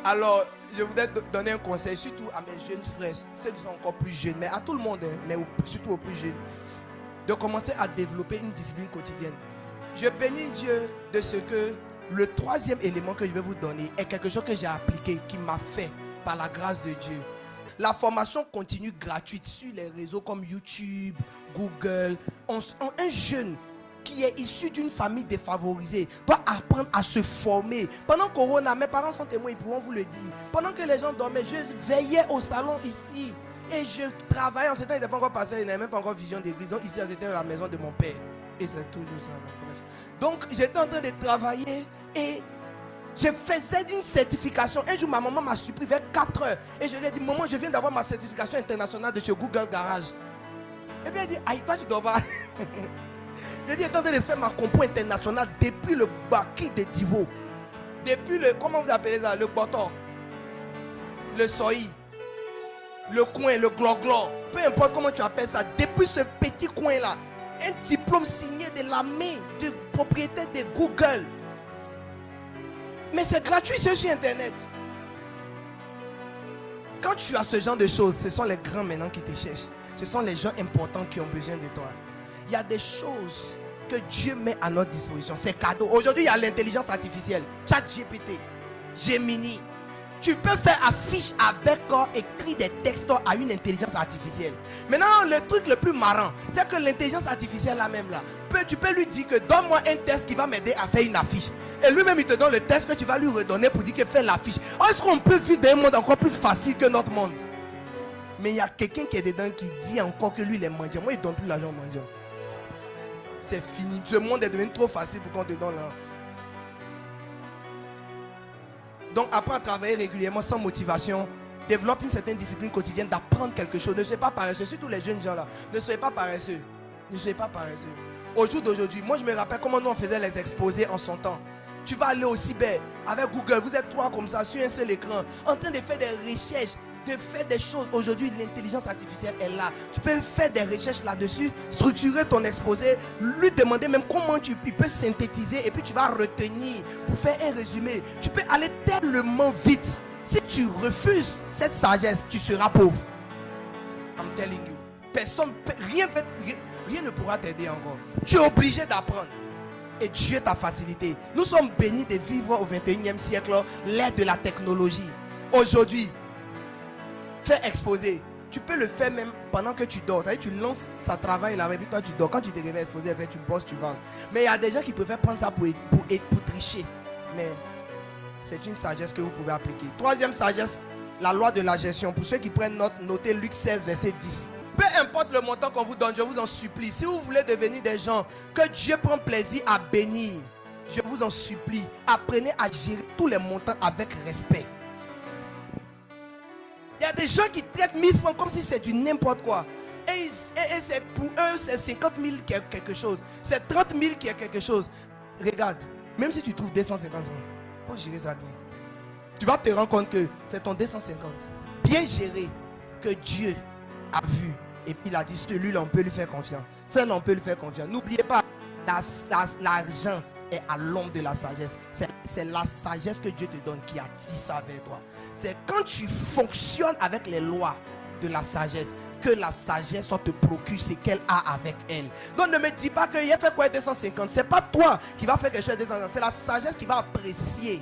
Alors, je voudrais donner un conseil, surtout à mes jeunes frères, ceux qui sont encore plus jeunes, mais à tout le monde, mais surtout aux plus jeunes, de commencer à développer une discipline quotidienne. Je bénis Dieu de ce que le troisième élément que je vais vous donner est quelque chose que j'ai appliqué, qui m'a fait par la grâce de Dieu. La formation continue gratuite sur les réseaux comme YouTube, Google. Un jeune qui est issu d'une famille défavorisée doit apprendre à se former. Pendant Corona, mes parents sont témoins, ils pourront vous le dire. Pendant que les gens dormaient, je veillais au salon ici. Et je travaillais. En ce temps, il n'était pas encore passé, il n'avait même pas encore vision d'église. Donc ici, c'était la maison de mon père. Et c'est toujours ça. Bref. Donc j'étais en train de travailler et je faisais une certification. Un jour, ma maman m'a surpris vers 4 heures. Et je lui ai dit, maman, je viens d'avoir ma certification internationale de chez Google Garage. Et puis elle dit, aïe, toi tu dors pas. J'ai dit, étant en train de faire ma compo internationale depuis le Baki de Divo. Depuis le, comment vous appelez ça? Le Botor. Le Soyi. Le coin, le Gloglo. Peu importe comment tu appelles ça. Depuis ce petit coin-là. Un diplôme signé de la main du propriétaire de Google. Mais c'est gratuit, c'est sur Internet. Quand tu as ce genre de choses, ce sont les grands maintenant qui te cherchent. Ce sont les gens importants qui ont besoin de toi. Il y a des choses que Dieu met à notre disposition. C'est cadeau. Aujourd'hui, il y a l'intelligence artificielle. ChatGPT, Gemini. Tu peux faire affiche avec écrit des textos à une intelligence artificielle. Maintenant, le truc le plus marrant, c'est que l'intelligence artificielle là même là, tu peux lui dire que donne-moi un test qui va m'aider à faire une affiche. Et lui-même, il te donne le test que tu vas lui redonner pour dire que fais l'affiche. Est-ce qu'on peut vivre dans un monde encore plus facile que notre monde? Mais il y a quelqu'un qui est dedans qui dit encore que lui, il est mendiant. Moi, il ne donne plus l'argent au mendiant. C'est fini. Ce monde est devenu trop facile pour qu'on te donne là. Donc, apprends à travailler régulièrement sans motivation. Développe une certaine discipline quotidienne d'apprendre quelque chose. Ne soyez pas paresseux. Surtout les jeunes gens là. Ne soyez pas paresseux. Ne soyez pas paresseux. Au jour d'aujourd'hui, moi je me rappelle comment nous on faisait les exposés en son temps. Tu vas aller au cyber avec Google. Vous êtes trois comme ça sur un seul écran. En train de faire des recherches. De faire des choses. Aujourd'hui, l'intelligence artificielle est là. Tu peux faire des recherches là-dessus, structurer ton exposé, lui demander même comment il peut synthétiser et puis tu vas retenir pour faire un résumé. Tu peux aller tellement vite. Si tu refuses cette sagesse, tu seras pauvre. I'm telling you. Personne, rien ne pourra t'aider encore. Tu es obligé d'apprendre. Et Dieu t'a facilité. Nous sommes bénis de vivre au 21e siècle, l'ère de la technologie. Aujourd'hui, faire exposer, tu peux le faire même pendant que tu dors. Tu lances, ça travaille là, et puis toi tu dors. Quand tu te réveilles exposé, tu bosses, tu vends. Mais il y a des gens qui préfèrent prendre ça pour tricher. Mais c'est une sagesse que vous pouvez appliquer. Troisième sagesse, la loi de la gestion. Pour ceux qui prennent note, notez Luc 16, verset 10. Peu importe le montant qu'on vous donne, je vous en supplie. Si vous voulez devenir des gens que Dieu prend plaisir à bénir, je vous en supplie, apprenez à gérer tous les montants avec respect. Il y a des gens qui traitent 1000 francs comme si c'est du n'importe quoi. Et c'est pour eux, c'est 50 000 quelque chose. C'est 30 000 qui est quelque chose. Regarde, même si tu trouves 250 francs, il faut gérer ça bien. Tu vas te rendre compte que c'est ton 250. Bien géré, que Dieu a vu Et puis il a dit, celui-là, on peut lui faire confiance. Celui-là, on peut lui faire confiance. N'oubliez pas, l'argent est à l'ombre de la sagesse. C'est la sagesse que Dieu te donne qui attire ça vers toi. C'est quand tu fonctionnes avec les lois de la sagesse que la sagesse te procure ce qu'elle a avec elle. Donc ne me dis pas qu'il a fait quoi 250. C'est pas toi qui va faire quelque chose de 250. C'est la sagesse qui va apprécier,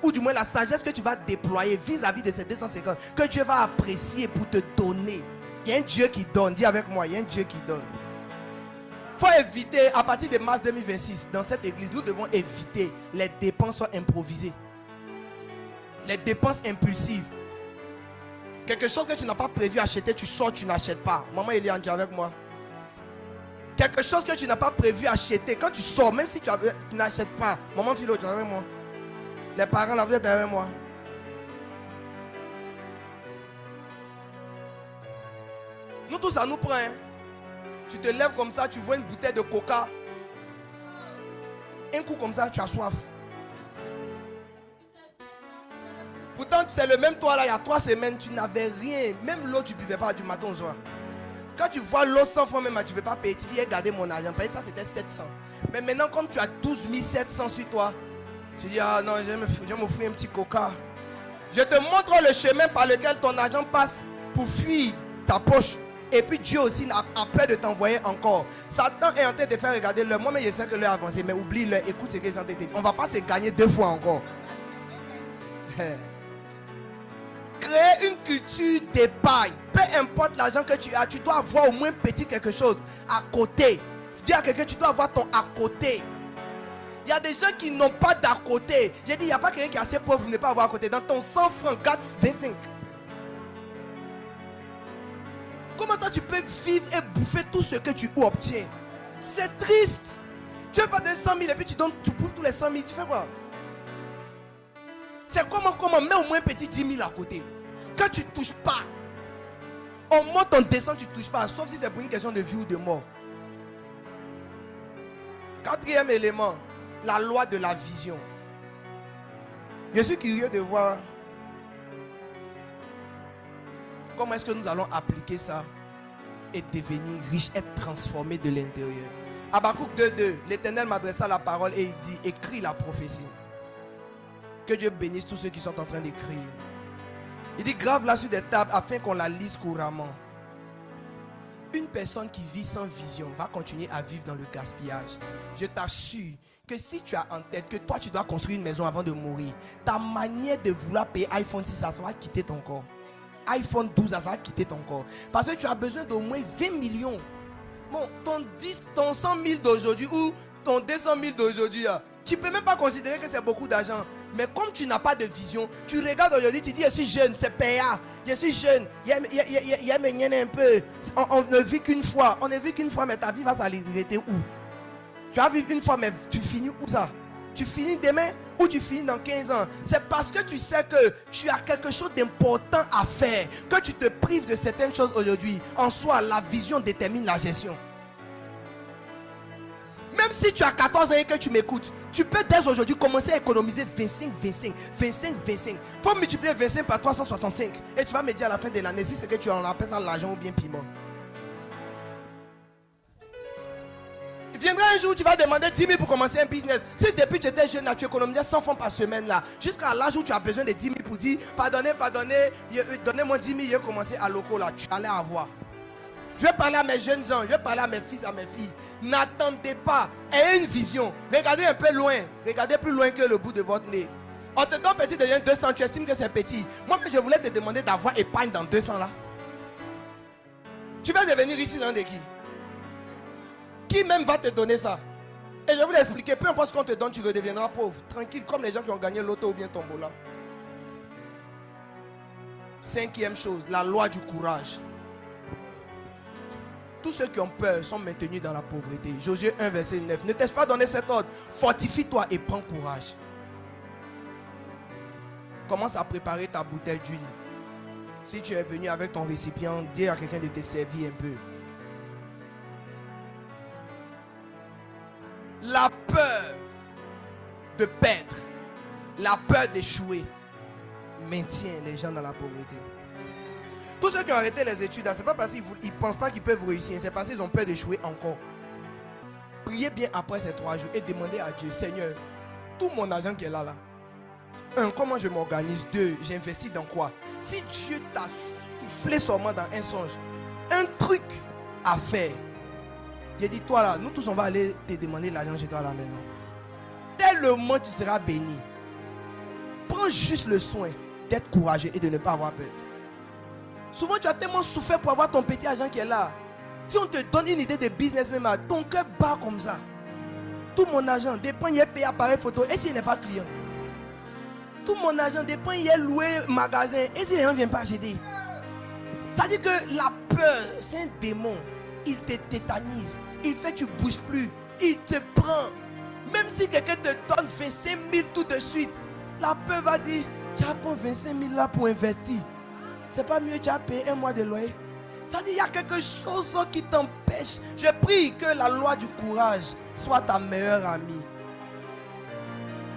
ou du moins la sagesse que tu vas déployer vis-à-vis de ces 250, que Dieu va apprécier pour te donner. Il y a un Dieu qui donne. Dis avec moi, il y a un Dieu qui donne. Il faut éviter, à partir de mars 2026, dans cette église, nous devons éviter les dépenses improvisées, les dépenses impulsives. Quelque chose que tu n'as pas prévu acheter, tu sors, tu n'achètes pas. Maman Eliane, dis avec moi. Quelque chose que tu n'as pas prévu acheter, quand tu sors, même si tu n'achètes pas. Maman Philo, tu es avec moi. Les parents, là, vous êtes avec moi. Nous tous, ça nous prend. Hein. Tu te lèves comme ça, tu vois une bouteille de coca. Un coup comme ça, tu as soif. Pourtant, c'est le même toi là, il y a 3 semaines, tu n'avais rien. Même l'eau, tu ne buvais pas du matin au soir. Quand tu vois l'eau 100 fois même, tu ne veux pas payer. Tu dis, regardez mon argent. Ça, c'était 700. Mais maintenant, comme tu as 12 700 sur toi, tu dis, ah non, je vais m'offrir un petit coca. Je te montre le chemin par lequel ton argent passe pour fuir ta poche. Et puis Dieu aussi a peur de t'envoyer encore. Satan est en train de faire regarder l'heure. Moi, mais je sais que l'heure a avancé, mais oublie l'heure. Écoute ce qu'ils sont en train de dire. On ne va pas se gagner 2 fois encore. Créer une culture d'épargne. Peu importe l'argent que tu as, tu dois avoir au moins petit quelque chose à côté. Dis à quelqu'un, tu dois avoir ton à côté. Il y a des gens qui n'ont pas d'à côté. J'ai dit, il n'y a pas quelqu'un qui est assez pauvre pour ne pas avoir à côté. Dans ton 100 francs, garde 25. Comment toi tu peux vivre et bouffer tout ce que tu obtiens? C'est triste. Tu veux pas donner 100 000 et puis tu bouffes tous les 100 000. Tu fais quoi? C'est comment? Mets au moins un petit 10 000 à côté. Que tu ne touches pas. On monte, on descend, tu ne touches pas. Sauf si c'est pour une question de vie ou de mort. 4e élément, la loi de la vision. Je suis curieux de voir comment est-ce que nous allons appliquer ça et devenir riche, être transformé de l'intérieur. Habakkuk 2:2, l'Éternel m'adressa la parole et il dit, écris la prophétie. Que Dieu bénisse tous ceux qui sont en train d'écrire. Il dit, grave-la sur des tables afin qu'on la lise couramment. Une personne qui vit sans vision va continuer à vivre dans le gaspillage. Je t'assure que si tu as en tête que toi tu dois construire une maison avant de mourir, ta manière de vouloir payer iPhone 6, ça va quitter ton corps. iPhone 12, ça va quitter ton corps. Parce que tu as besoin d'au moins 20 millions. Bon, ton 100 000 d'aujourd'hui ou ton 200 000 d'aujourd'hui, tu ne peux même pas considérer que c'est beaucoup d'argent. Mais comme tu n'as pas de vision, tu regardes aujourd'hui, tu dis, je suis jeune, c'est payant. Je suis jeune, il y a un peu. On ne vit qu'une fois. On ne vit qu'une fois, mais ta vie va s'arrêter où? Tu vas vivre une fois, mais tu finis où ça? Tu finis demain ou tu finis dans 15 ans? C'est parce que tu sais que tu as quelque chose d'important à faire, que tu te prives de certaines choses aujourd'hui. En soi, la vision détermine la gestion. Même si tu as 14 ans et que tu m'écoutes, tu peux dès aujourd'hui commencer à économiser 25. Il faut multiplier 25 par 365. Et tu vas me dire à la fin de l'année si c'est que tu en appelles ça l'argent ou bien piment. Il viendra un jour où tu vas demander 10 000 pour commencer un business. Si depuis que tu étais jeune, tu économisais 100 francs par semaine là, jusqu'à l'âge où tu as besoin de 10 000 pour dire pardonnez, donnez-moi 10 000, j'ai commencé à loco là, tu allais avoir. Je vais parler à mes jeunes gens, je vais parler à mes fils, à mes filles. N'attendez pas. Ayez une vision. Regardez un peu loin. Regardez plus loin que le bout de votre nez. On te donne petit de 200, tu estimes que c'est petit. Moi, je voulais te demander d'avoir épargne dans 200 là. Tu vas devenir ici dans de qui? Qui même va te donner ça? Et je vais vous expliquer, peu importe ce qu'on te donne, tu redeviendras pauvre. Tranquille, comme les gens qui ont gagné l'auto ou bien tombola. 5e chose, la loi du courage. Tous ceux qui ont peur sont maintenus dans la pauvreté. Josué 1 verset 9. Ne t'ai-je pas donné cet ordre? Fortifie-toi et prends courage. Commence à préparer ta bouteille d'huile. Si tu es venu avec ton récipient, dis à quelqu'un de te servir un peu. La peur de perdre, la peur d'échouer maintient les gens dans la pauvreté. Tous ceux qui ont arrêté les études, ce n'est pas parce qu'ils ne pensent pas qu'ils peuvent réussir, c'est parce qu'ils ont peur d'échouer encore. Priez bien après ces 3 jours et demandez à Dieu, Seigneur, tout mon argent qui est là, 1, comment je m'organise? 2, j'investis dans quoi? Si Dieu t'a soufflé seulement dans un songe, un truc à faire, j'ai dit, toi là, nous tous on va aller te demander l'argent chez toi à la maison. Tellement tu seras béni. Prends juste le soin d'être courageux et de ne pas avoir peur. Souvent tu as tellement souffert pour avoir ton petit argent qui est là. Si on te donne une idée de business même, ton cœur bat comme ça. Tout mon argent dépend, il est payé appareil photo et s'il n'est pas client. Tout mon argent dépend, il est loué magasin et si les gens ne viennent pas acheter. Ça dit que la peur, c'est un démon. Il te tétanise. Il fait que tu ne bouges plus. Il te prend. Même si quelqu'un te donne 25 000 tout de suite, la peur va dire, tu as pas 25 000 là pour investir. C'est pas mieux, tu as payé 1 mois de loyer. Ça dit, il y a quelque chose qui t'empêche. Je prie que la loi du courage soit ta meilleure amie.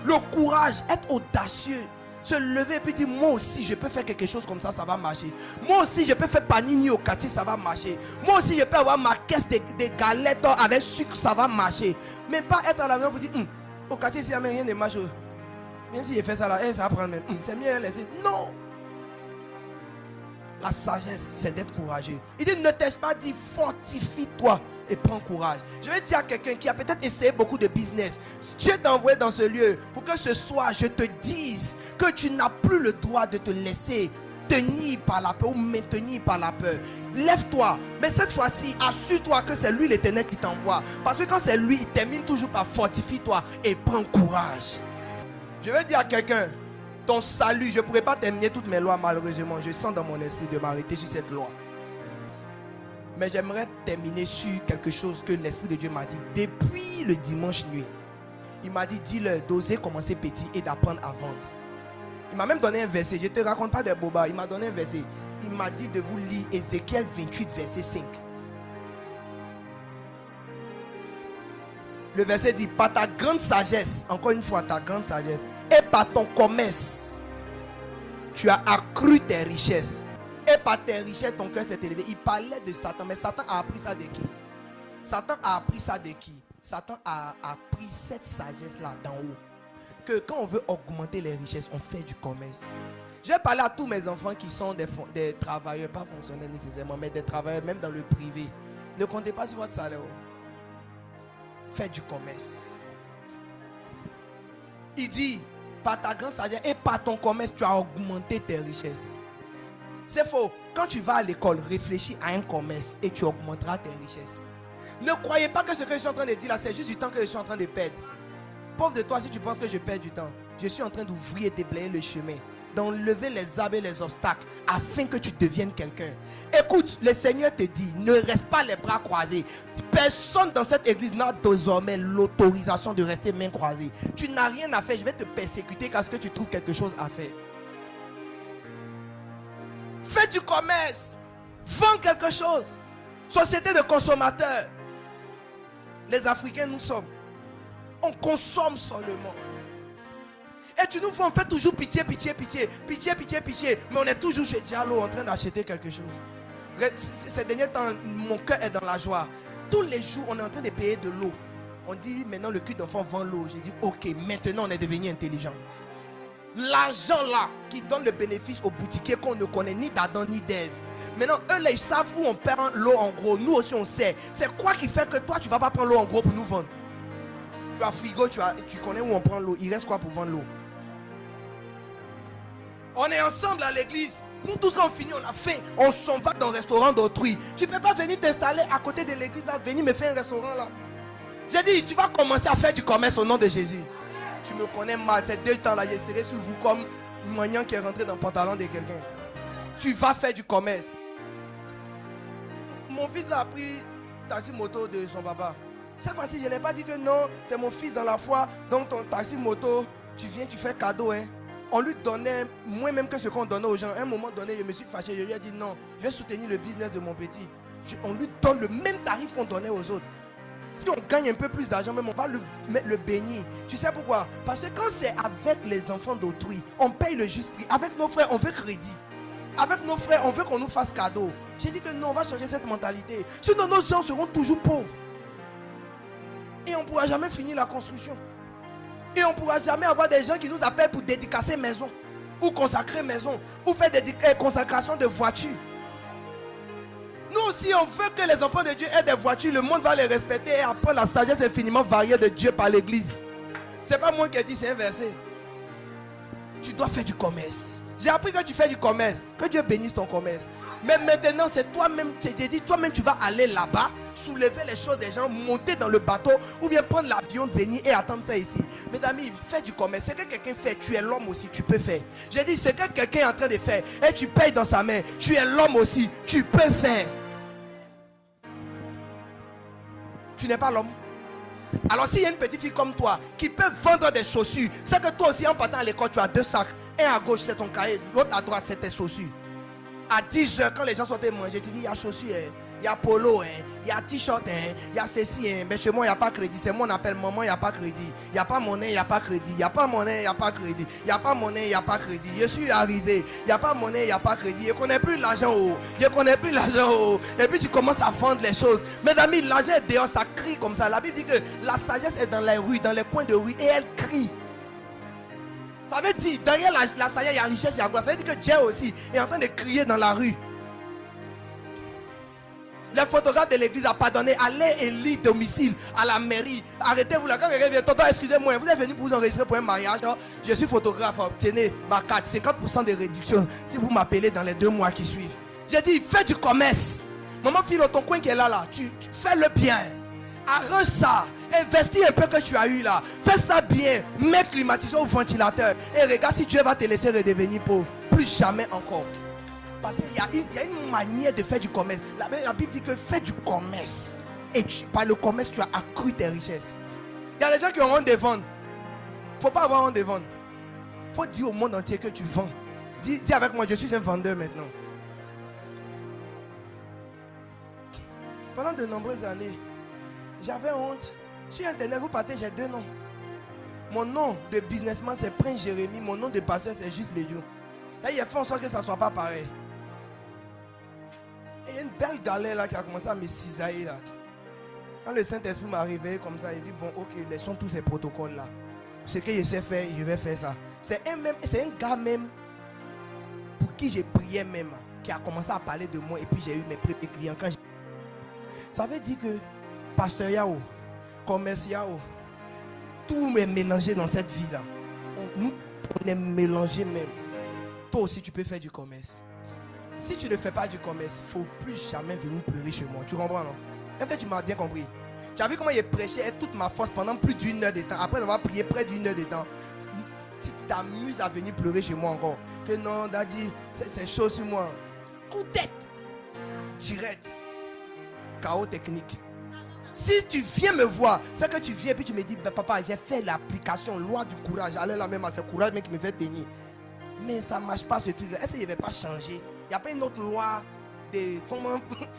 Le courage, être audacieux. Se lever et puis dire, moi aussi je peux faire quelque chose comme ça, ça va marcher. Moi aussi je peux faire panini au quartier, ça va marcher. Moi aussi je peux avoir ma caisse de galettes avec sucre, ça va marcher. Mais pas être à la maison pour dire, au quartier s'il n'y a rien de marche. Même si je fais ça là, ça va prendre même. C'est mieux laisser. Non. La sagesse, c'est d'être courageux. Il dit, ne t'ai-je pas dit, fortifie-toi et prends courage. Je vais dire à quelqu'un qui a peut-être essayé beaucoup de business, Dieu t'a envoyé dans ce lieu pour que ce soir je te dise que tu n'as plus le droit de te laisser tenir par la peur ou maintenir par la peur. Lève-toi, mais cette fois-ci, assure-toi que c'est lui l'Éternel qui t'envoie. Parce que quand c'est lui, il termine toujours par fortifie-toi et prends courage. Je vais dire à quelqu'un, ton salut, je ne pourrais pas terminer toutes mes lois malheureusement. Je sens dans mon esprit de m'arrêter sur cette loi. Mais j'aimerais terminer sur quelque chose que l'Esprit de Dieu m'a dit depuis le dimanche nuit. Il m'a dit, dis-leur d'oser commencer petit et d'apprendre à vendre. Il m'a même donné un verset. Je ne te raconte pas des bobas. Il m'a donné un verset. Il m'a dit de vous lire Ézéchiel 28, verset 5. Le verset dit, par ta grande sagesse, encore une fois ta grande sagesse, et par ton commerce, tu as accru tes richesses. Et par tes richesses, ton cœur s'est élevé. Il parlait de Satan, mais Satan a appris ça de qui? Satan a appris ça de qui? Satan a appris cette sagesse-là d'en haut. Que quand on veut augmenter les richesses, on fait du commerce. Je vais parler à tous mes enfants qui sont des travailleurs, pas fonctionnaires nécessairement, mais des travailleurs même dans le privé. Ne comptez pas sur votre salaire. Faites du commerce. Il dit, par ta grande sagesse et par ton commerce, tu as augmenté tes richesses. C'est faux. Quand tu vas à l'école, réfléchis à un commerce et tu augmenteras tes richesses. Ne croyez pas que ce que je suis en train de dire là, c'est juste du temps que je suis en train de perdre. Pauvre de toi si tu penses que je perds du temps. Je suis en train d'ouvrir et déblayer le chemin, d'enlever les arbres et les obstacles afin que tu deviennes quelqu'un. Écoute, le Seigneur te dit, ne reste pas les bras croisés. Personne dans cette église n'a désormais l'autorisation de rester main croisée. Tu n'as rien à faire, je vais te persécuter parce que tu trouves quelque chose à faire. Fais du commerce, vends quelque chose. Société de consommateurs. Les Africains nous sommes. On consomme seulement. Et tu nous vois, on fait toujours pitié. Mais on est toujours chez Diallo en train d'acheter quelque chose. Ces derniers temps, mon cœur est dans la joie. Tous les jours, on est en train de payer de l'eau. On dit maintenant le cul d'enfant vend l'eau. J'ai dit ok, maintenant on est devenu intelligent. L'argent là qui donne le bénéfice aux boutiquiers qu'on ne connaît ni d'Adam ni d'Ève. Maintenant eux là ils savent où on perd l'eau en gros. Nous aussi on sait. C'est quoi qui fait que toi tu ne vas pas prendre l'eau en gros pour nous vendre? Tu as frigo, tu connais où on prend l'eau. Il reste quoi pour vendre l'eau? On est ensemble à l'église. Nous tous quand on finit, on a faim. On s'en va dans le restaurant d'autrui. Tu ne peux pas venir t'installer à côté de l'église là, venir me faire un restaurant là. J'ai dit, tu vas commencer à faire du commerce au nom de Jésus. Tu me connais mal. Ces 2 temps là, je serai sur vous comme un moignon qui est rentré dans le pantalon de quelqu'un. Tu vas faire du commerce. Mon fils a pris taxi moto de son papa. Cette fois-ci, je n'ai pas dit que non, c'est mon fils dans la foi. Donc ton taxi moto, tu viens, tu fais cadeau. Hein. On lui donnait moins même que ce qu'on donnait aux gens. À un moment donné, je me suis fâché. Je lui ai dit non, je vais soutenir le business de mon petit. On lui donne le même tarif qu'on donnait aux autres. Si on gagne un peu plus d'argent, même on va le bénir. Tu sais pourquoi? Parce que quand c'est avec les enfants d'autrui, on paye le juste prix. Avec nos frères, on veut crédit. Avec nos frères, on veut qu'on nous fasse cadeau. J'ai dit que non, on va changer cette mentalité. Sinon, nos gens seront toujours pauvres. Et on ne pourra jamais finir la construction. Et on ne pourra jamais avoir des gens qui nous appellent pour dédicacer maison. Ou consacrer maison. Ou faire des consécrations de voitures. Nous aussi, on veut que les enfants de Dieu aient des voitures. Le monde va les respecter et apprendre la sagesse infiniment variée de Dieu par l'église. Ce n'est pas moi qui ai dit, c'est un verset. Tu dois faire du commerce. J'ai appris que tu fais du commerce. Que Dieu bénisse ton commerce. Mais maintenant, c'est toi-même. J'ai dit, toi-même, tu vas aller là-bas, soulever les choses des gens, monter dans le bateau, ou bien prendre l'avion, venir et attendre ça ici. Mes amis, fais du commerce. C'est que quelqu'un fait, tu es l'homme aussi, tu peux faire. J'ai dit, c'est que quelqu'un est en train de faire, et tu payes dans sa main. Tu es l'homme aussi, tu peux faire. Tu n'es pas l'homme. Alors s'il y a une petite fille comme toi qui peut vendre des chaussures, c'est que toi aussi en partant à l'école tu as 2 sacs. Un à gauche c'est ton cahier, l'autre à droite c'est tes chaussures. À 10 h quand les gens sont allés manger, tu dis il y a chaussures, il y a polo, il y a t-shirt, il y a ceci, mais chez moi il n'y a pas crédit. C'est moi on appelle maman, il n'y a pas crédit. Il n'y a pas monnaie, il n'y a pas crédit. Il n'y a pas monnaie, il n'y a pas crédit. Il n'y a pas monnaie, il n'y a pas crédit. Je suis arrivé, il n'y a pas monnaie, il n'y a pas crédit. Je ne connais plus l'argent. Je ne connais plus l'argent. Et puis tu commences à vendre les choses. Mes amis, l'argent est dehors, ça crie comme ça. La Bible dit que la sagesse est dans les rues, dans les coins de rue, et elle crie. Ça veut dire, derrière la sagesse, il y a richesse, il y a gloire. Ça veut dire que Dieu aussi est en train de crier dans la rue. Les photographes de l'église a pardonné. Allez élire domicile à la mairie. Arrêtez-vous là. Quand quelqu'un vient, tonton, excusez-moi, vous êtes venu pour vous enregistrer pour un mariage. Je suis photographe. Obtenez ma carte. 50% de réduction si vous m'appelez dans les 2 mois qui suivent. J'ai dit, fais du commerce. Maman, file ton coin qui est là. Tu fais le bien. Arrange ça. Investis un peu que tu as eu là. Fais ça bien. Mets climatiseur au ventilateur. Et regarde si Dieu va te laisser redevenir pauvre. Plus jamais encore. Parce qu'il y a une manière de faire du commerce. La Bible dit que fais du commerce. Et par le commerce, tu as accru tes richesses. Il y a des gens qui ont honte de vendre. Il ne faut pas avoir honte de vendre. Il faut dire au monde entier que tu vends. Dis avec moi, je suis un vendeur maintenant. Pendant de nombreuses années, j'avais honte. Sur Internet, vous partez, j'ai 2 noms. Mon nom de businessman, c'est Prince Jérémie. Mon nom de pasteur, c'est Juste Lédio. Là, il a fait en sorte que ça ne soit pas pareil. Et il y a une belle galère là qui a commencé à me cisailler là. Quand le Saint-Esprit m'est arrivé comme ça, il dit bon ok, laissons tous ces protocoles là. Ce que je sais faire, je vais faire ça. C'est un gars même pour qui j'ai prié même, qui a commencé à parler de moi et puis j'ai eu mes premiers clients. Ça veut dire que pasteur Yao, commerce Yao, tout est mélangé dans cette vie là. On est mélangé même. Toi aussi tu peux faire du commerce. Si tu ne fais pas du commerce, il ne faut plus jamais venir pleurer chez moi. Tu comprends, non? En fait, tu m'as bien compris. Tu as vu comment j'ai prêché avec toute ma force pendant plus d'1 heure de temps. Après avoir prié près d'1 heure de temps, tu t'amuses à venir pleurer chez moi encore. Que non, Daddy, c'est chaud sur moi. Coup de tête. Direct. Chaos technique. Si tu viens me voir, c'est que tu viens et puis tu me dis, ben, papa, j'ai fait l'application, loi du courage. Allez là même à ce courage, mais qui me fait tenir. Mais ça ne marche pas ce truc. Est-ce qu'il ne va pas changer? Il n'y a pas une autre loi de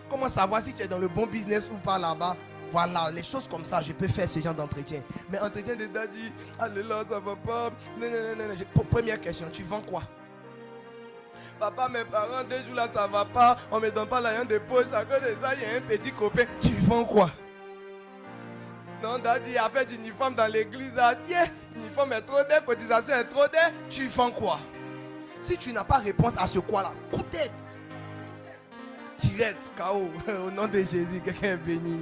comment savoir si tu es dans le bon business ou pas là-bas. Voilà, les choses comme ça, je peux faire ce genre d'entretien. Mais entretien de Daddy, allez là, ça va pas. Non. Première question, tu vends quoi? Papa, mes parents, 2 jours là, ça va pas. On ne me donne pas l'argent de poche. À cause de ça, il y a un petit copain. Tu vends quoi? Non, Daddy, il a fait d'uniforme dans l'église. Yeah, l'uniforme est trop d'air, cotisation est trop d'air. Tu vends quoi? Si tu n'as pas réponse à ce quoi là, coup de tête. Direct, KO. Au nom de Jésus, quelqu'un est béni.